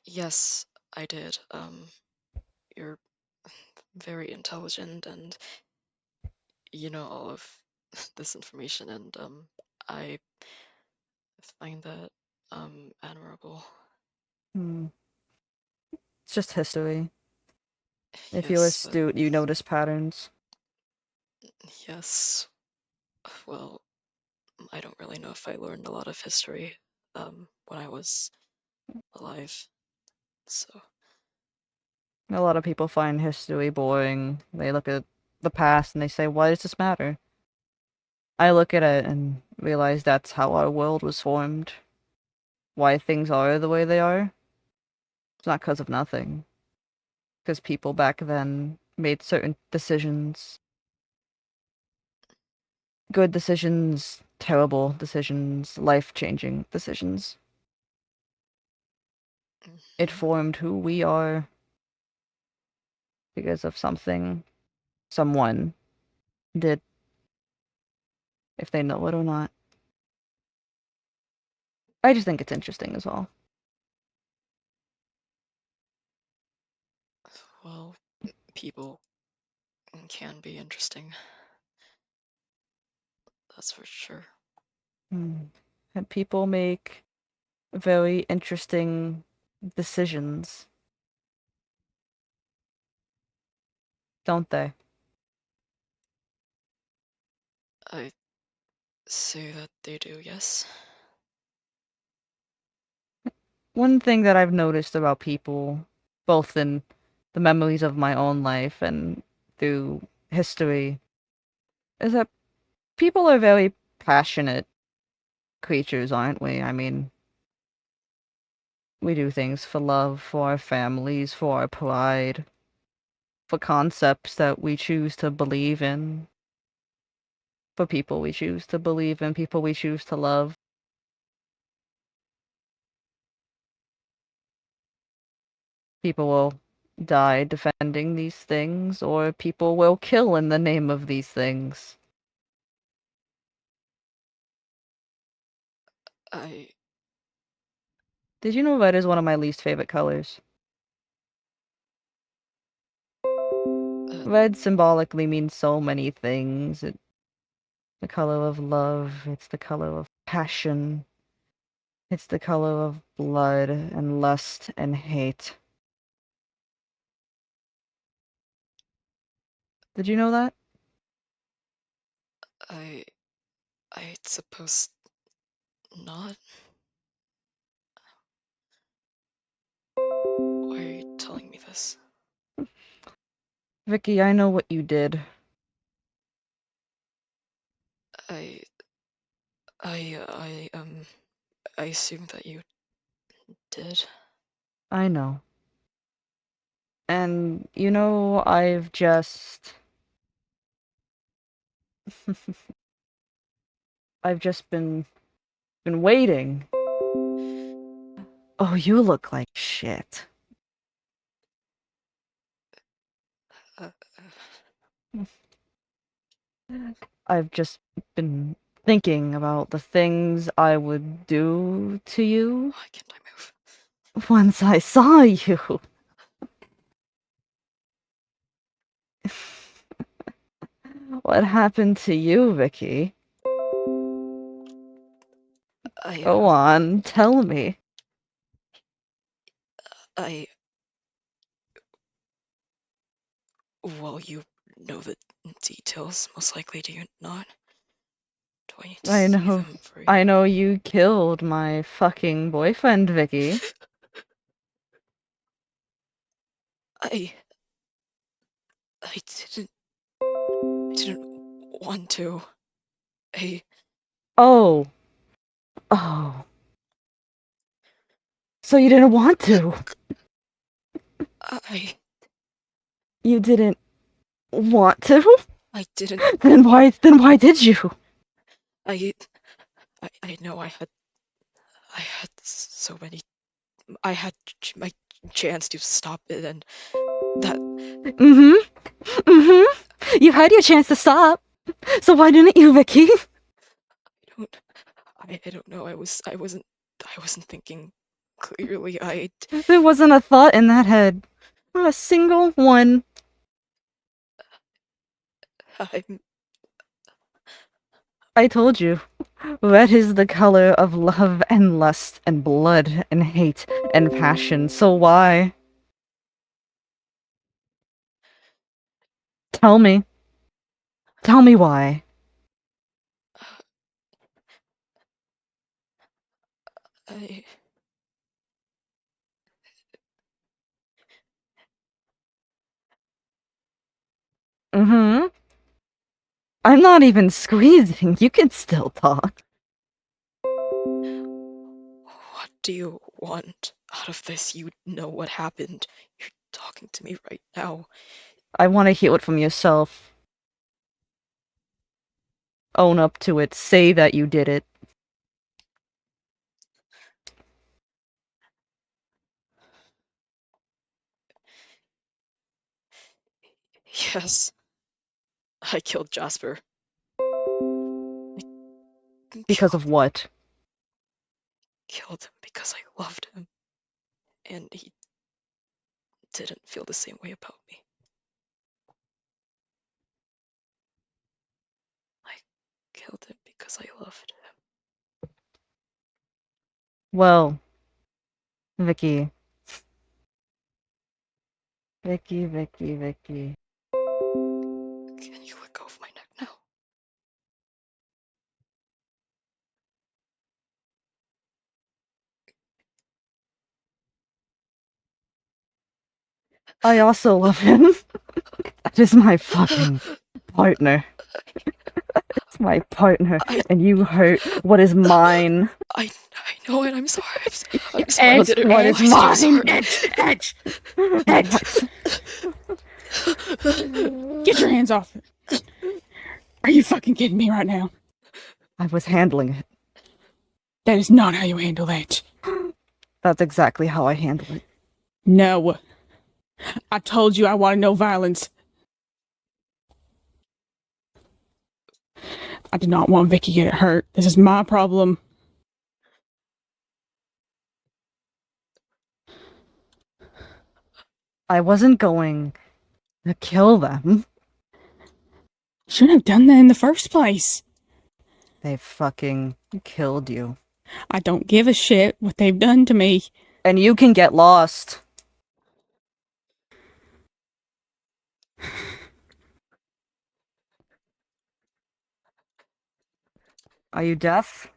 Yes, I did. You're very intelligent and you know all of this information, and, I find that, admirable. It's just history. If you're Yes, astute, you notice patterns. Yes. Well, I don't really know if I learned a lot of history, when I was alive, so. A lot of people find history boring. They look at the past and they say, why does this matter? I look at it and realize that's how our world was formed. Why things are the way they are. It's not because of nothing. Because people back then made certain decisions. Good decisions, terrible decisions, life-changing decisions. It formed who we are because of something someone did. If they know it or not. I just think it's interesting as well. Well, people can be interesting. That's for sure. And people make very interesting decisions. Don't they? I say that they do, yes. One thing that I've noticed about people, both in the memories of my own life and through history, is that people are very passionate creatures, aren't we? I mean, we do things for love, for our families, for our pride, for concepts that we choose to believe in, for people we choose to believe in, people we choose to love. People will die defending these things, or people will kill in the name of these things. Did you know red is one of my least favorite colors? Red symbolically means so many things. It's the color of love, it's the color of passion, it's the color of blood and lust and hate. Did you know that? I suppose not. Why are you telling me this? Vicky, I know what you did. I assumed that you did. I know. And, you know, I've just... I've just been waiting. Oh, you look like shit. I've just been thinking about the things I would do to you Why can't I move? once I saw you. What happened to you, Vicky? Go on, tell me. Well, you know the details, most likely, do you not? Do I need to I say know. them for you? I know you killed my fucking boyfriend, Vicky. I didn't want to. Oh. Oh. So you didn't want to? You didn't want to? I didn't. Then why did you? I know I had so many. I had my chance to stop it, and that. You had your chance to stop. So why didn't you, Vicky? I don't know. I wasn't thinking clearly. There wasn't a thought in that head. Not a single one. I told you. Red is the color of love and lust and blood and hate and passion. So why? Tell me. Tell me why. I'm not even squeezing. You can still talk. What do you want out of this? You know what happened. You're talking to me right now. I want to hear it from yourself. Own up to it. Say that you did it. Yes. I killed Jasper. Because of what? Killed him because I loved him. And he didn't feel the same way about me. I killed him because I loved him. Well, Vicky. Vicky. Can you let go of my neck now? I also love him. That is my fucking partner. That's my partner. And you hurt what is mine. I know it. I'm sorry. I'm sorry. I didn't What is mine? Edge! Get your hands off it. Are you fucking kidding me right now? I was handling it. That is not how you handle that. That's exactly how I handle it. No. I told you I wanted no violence. I did not want Vicky to get hurt. This is my problem. I wasn't going to kill them. Shouldn't have done that in the first place. They fucking killed you. I don't give a shit what they've done to me. And you can get lost. Are you deaf?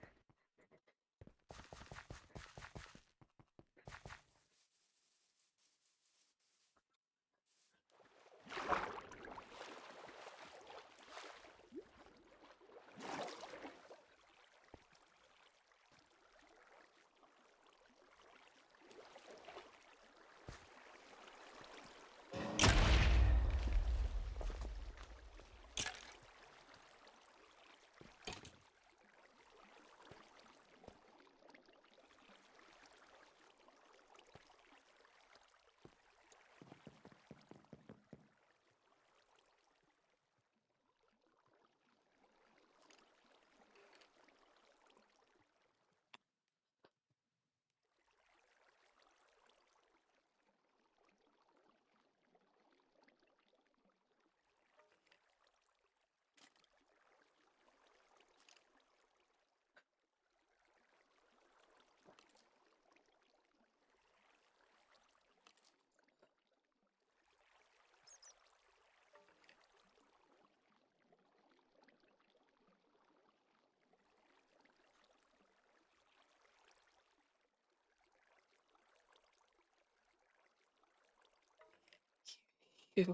You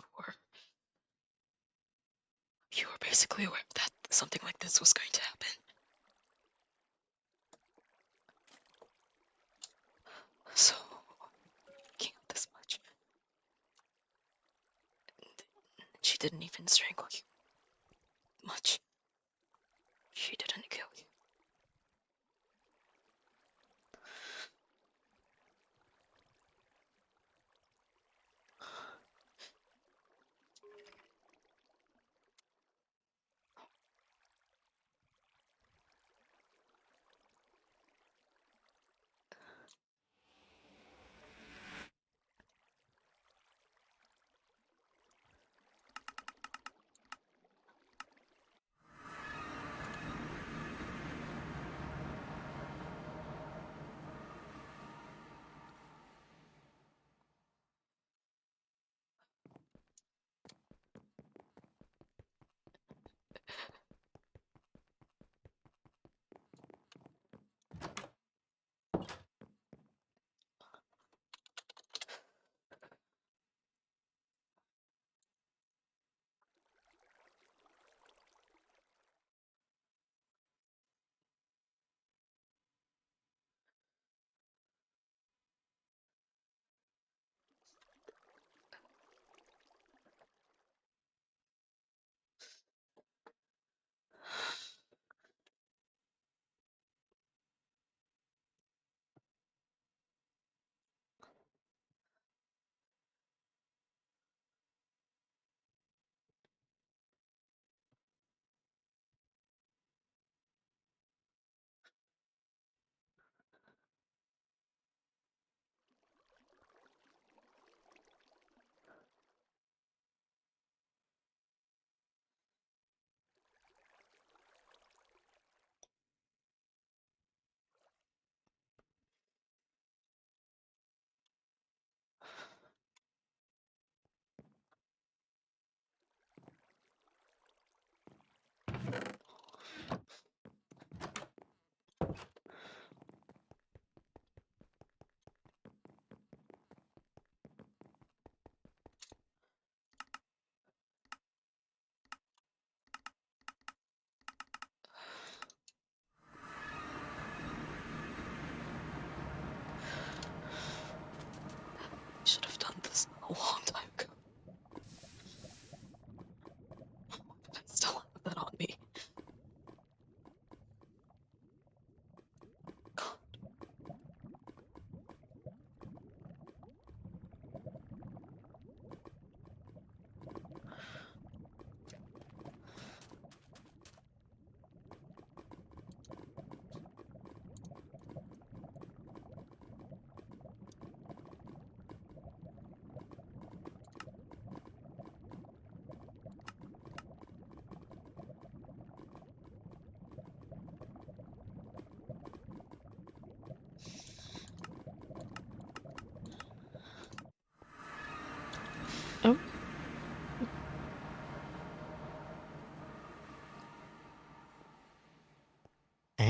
were basically aware that something like this was going to happen. So, can't this much. She didn't even strangle you. Much. She didn't kill you.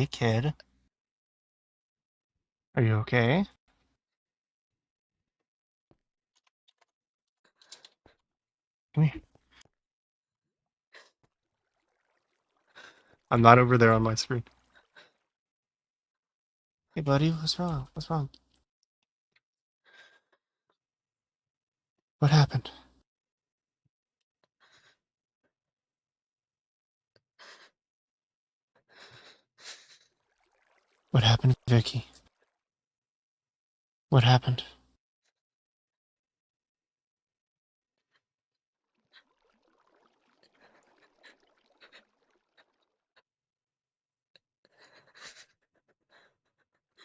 okay, kid? Are you okay? Come here. I'm not over there on my screen. Hey, buddy, what's wrong? What's wrong? What happened? What happened, Vicky? What happened?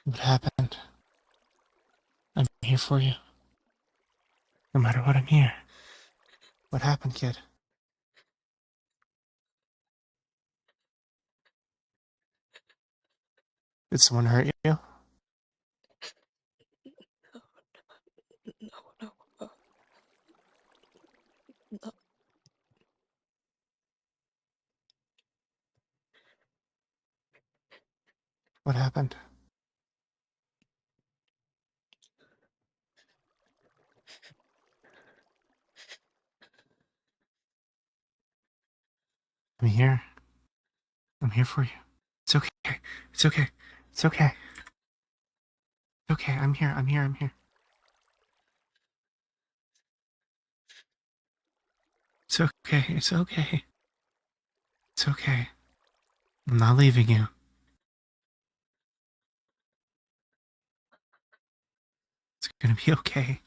What happened? I'm here for you. No matter what, I'm here. What happened, kid? Did someone hurt you? No. No. What happened? I'm here. I'm here for you. It's okay. It's okay. It's okay. It's okay. I'm here. I'm here. I'm here. It's okay. It's okay. It's okay. I'm not leaving you. It's gonna be okay.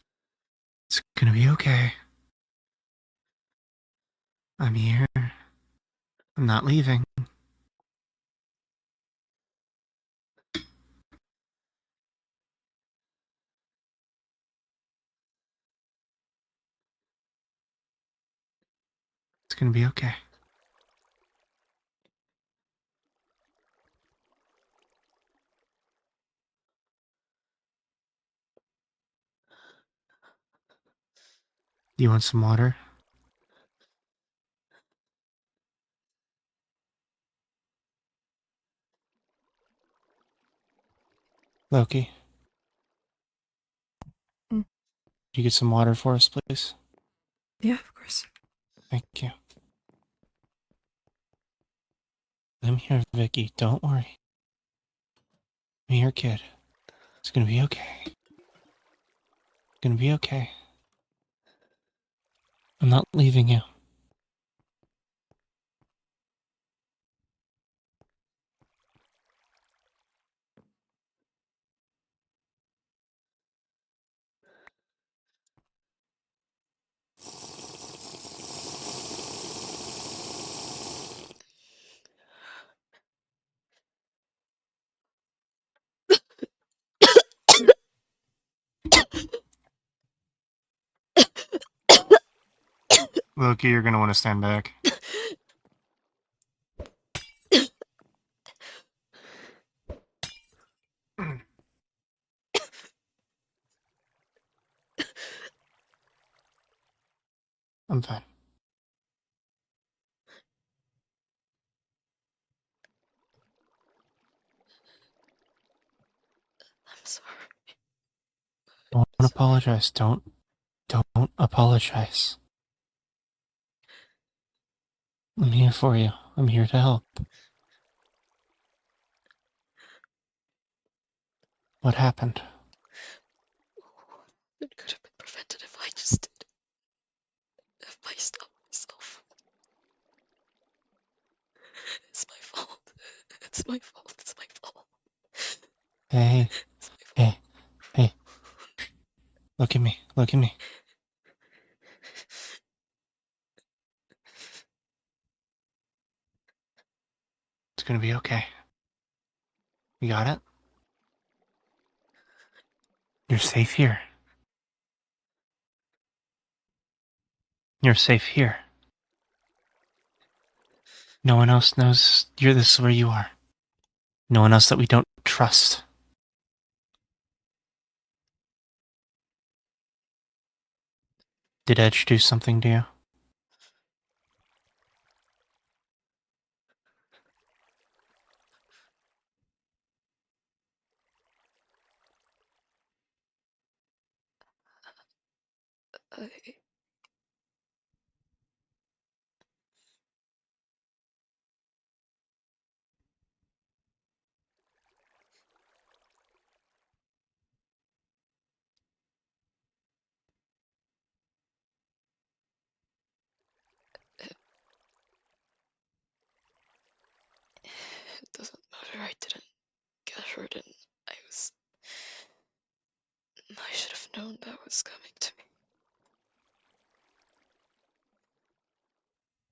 It's gonna be okay. I'm here. I'm not leaving. It's gonna be okay. Do you want some water? Loki, Mm. can you get some water for us, please? Yeah, of course. Thank you. I'm here, Vicky. Don't worry. I'm here, kid. It's gonna be okay. It's gonna be okay. I'm not leaving you. Loki, you're gonna want to stand back. I'm fine. I'm sorry. Don't apologize. Don't apologize. I'm here for you. I'm here to help. What happened? It could have been prevented if I just did. If I stopped myself. It's my fault. It's my fault. It's my fault. Hey, It's my fault. hey. Look at me. Look at me. It's gonna be okay. You got it? You're safe here. You're safe here. No one else knows this is where you are. No one else that we don't trust. Did Edge do something to you? I... It doesn't matter, I didn't get hurt and I should have known that was coming to me.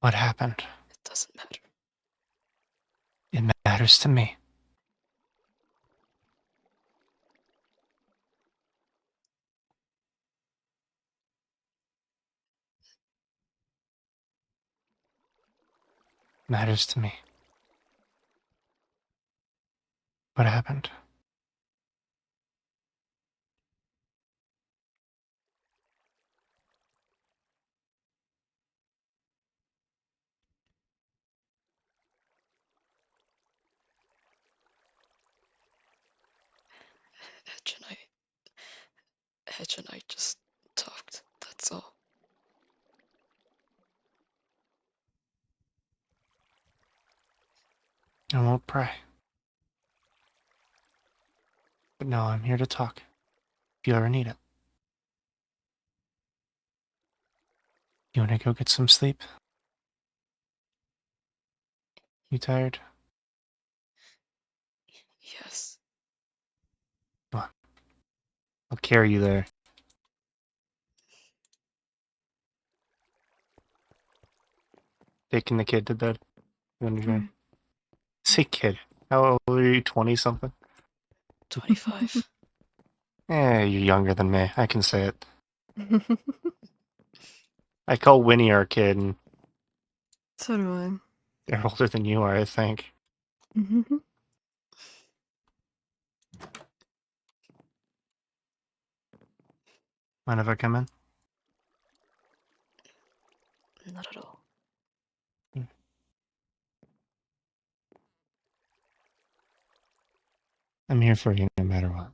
What happened? It doesn't matter. It matters to me. Matters to me. What happened? Hedge and I just talked, that's all. I won't pray. But no, I'm here to talk. If you ever need it. You wanna go get some sleep? You tired? Yes. Come on. I'll carry you there. Taking the kid to bed. You understand? Say kid. How old are you? 20-something? 25. You're younger than me. I can say it. I call Winnie our kid, and So do I. they're older than you are, I think. Mind if I come in? Not at all. I'm here for you no matter what.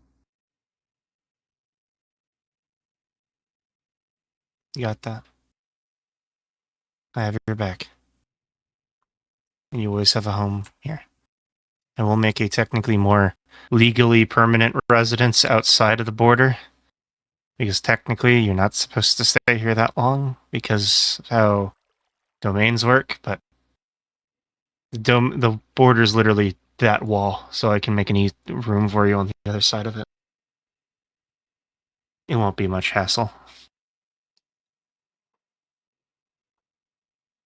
You got that? I have your back. And you always have a home here. And we'll make a technically more legally permanent residence outside of the border. Because technically you're not supposed to stay here that long because of how domains work, but the border's literally that wall, so I can make any room for you on the other side of it. It won't be much hassle.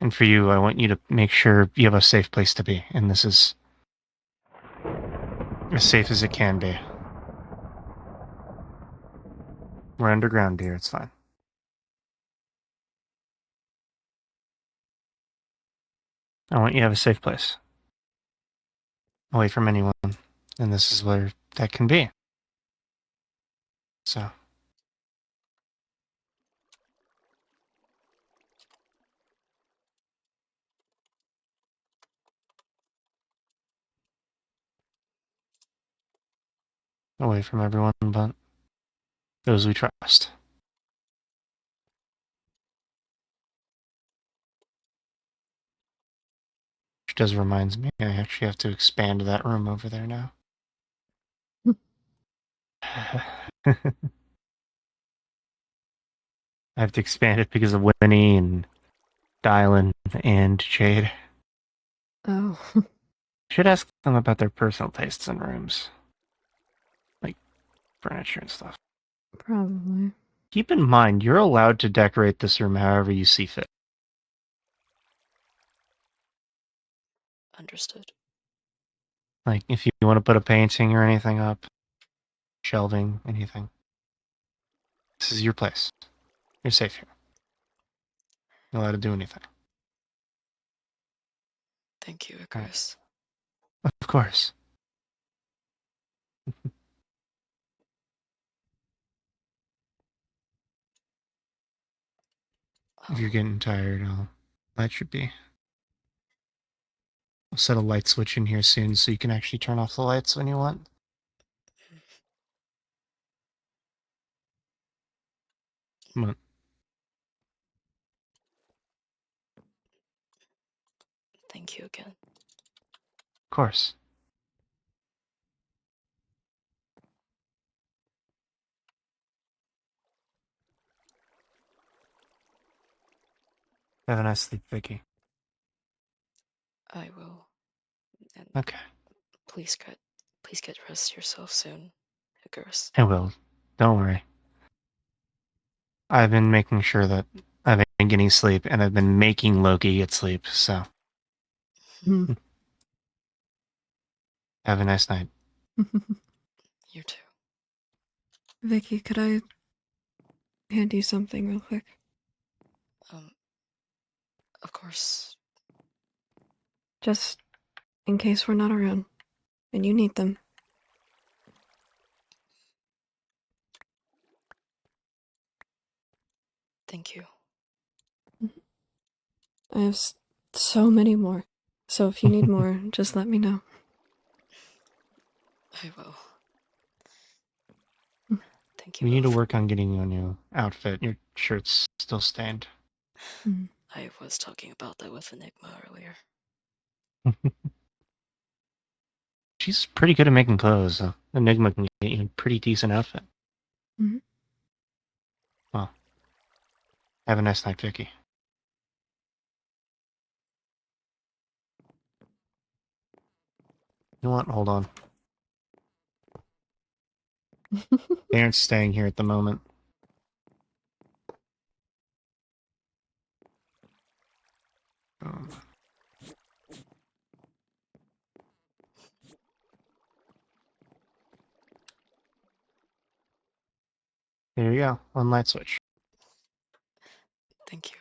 And for you, I want you to make sure you have a safe place to be, and this is as safe as it can be. We're underground, dear, it's fine. I want you to have a safe place. Away from anyone, and this is where that can be. So... away from everyone but those we trust. Which does reminds me, I actually have to expand that room over there now. I have to expand it because of Winnie and Dylan and Jade. Oh. Should ask them about their personal tastes in rooms. Like furniture and stuff. Probably. Keep in mind, you're allowed to decorate this room however you see fit. Understood. Like, if you want to put a painting or anything up, shelving, anything. This is your place. You're safe here. You're allowed to do anything. Thank you, Icarus. Of course. If you're getting tired, that should be. I'll set a light switch in here soon so you can actually turn off the lights when you want. Come on. Thank you again. Of course. Have a nice sleep, Vicky. I will. And Okay. please get rest yourself soon, Icarus. I will. Don't worry. I've been making sure that I've been getting sleep, and I've been making Loki get sleep, so. Have a nice night. You too. Vicky, could I hand you something real quick? Of course. Just in case we're not around and you need them. Thank you. I have so many more. So if you need more, just let me know. I will. Thank you We need to both. work on getting you a new outfit. Your shirt's still stained. I was talking about that with Enigma earlier. She's pretty good at making clothes, so Enigma can get you a pretty decent outfit. Mhm. Well, have a nice night, Vicky. You know what? Hold on. They aren't staying here at the moment. There you go. One light switch. Thank you.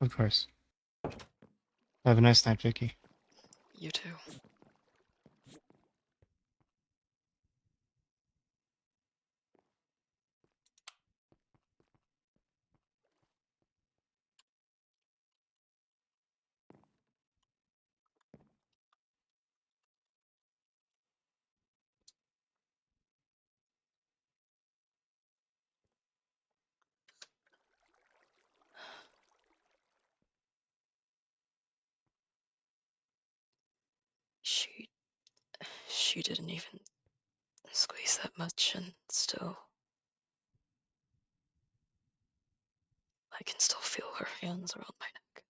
Of course. Have a nice night, Vicky. You too. She didn't even squeeze that much, and still, I can still feel her hands around my neck.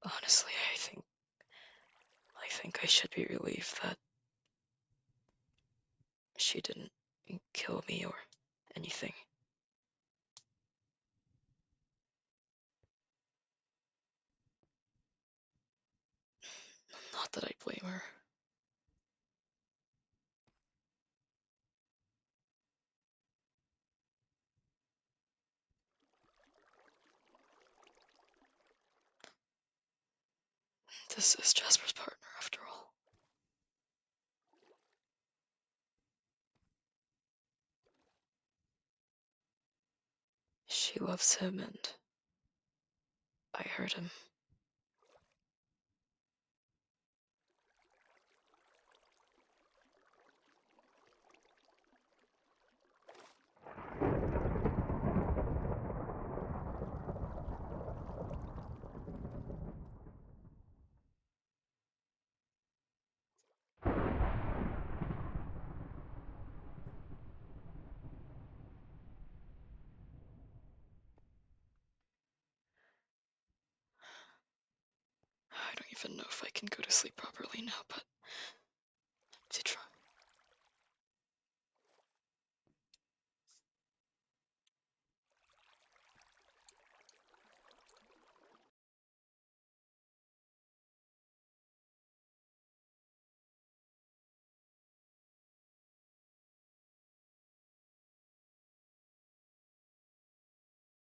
Honestly, I think I should be relieved that she didn't kill me or anything. Not that I blame her. This is Jasper's partner, after all. She loves him, and I hurt him. I don't even know if I can go to sleep properly now, but to try.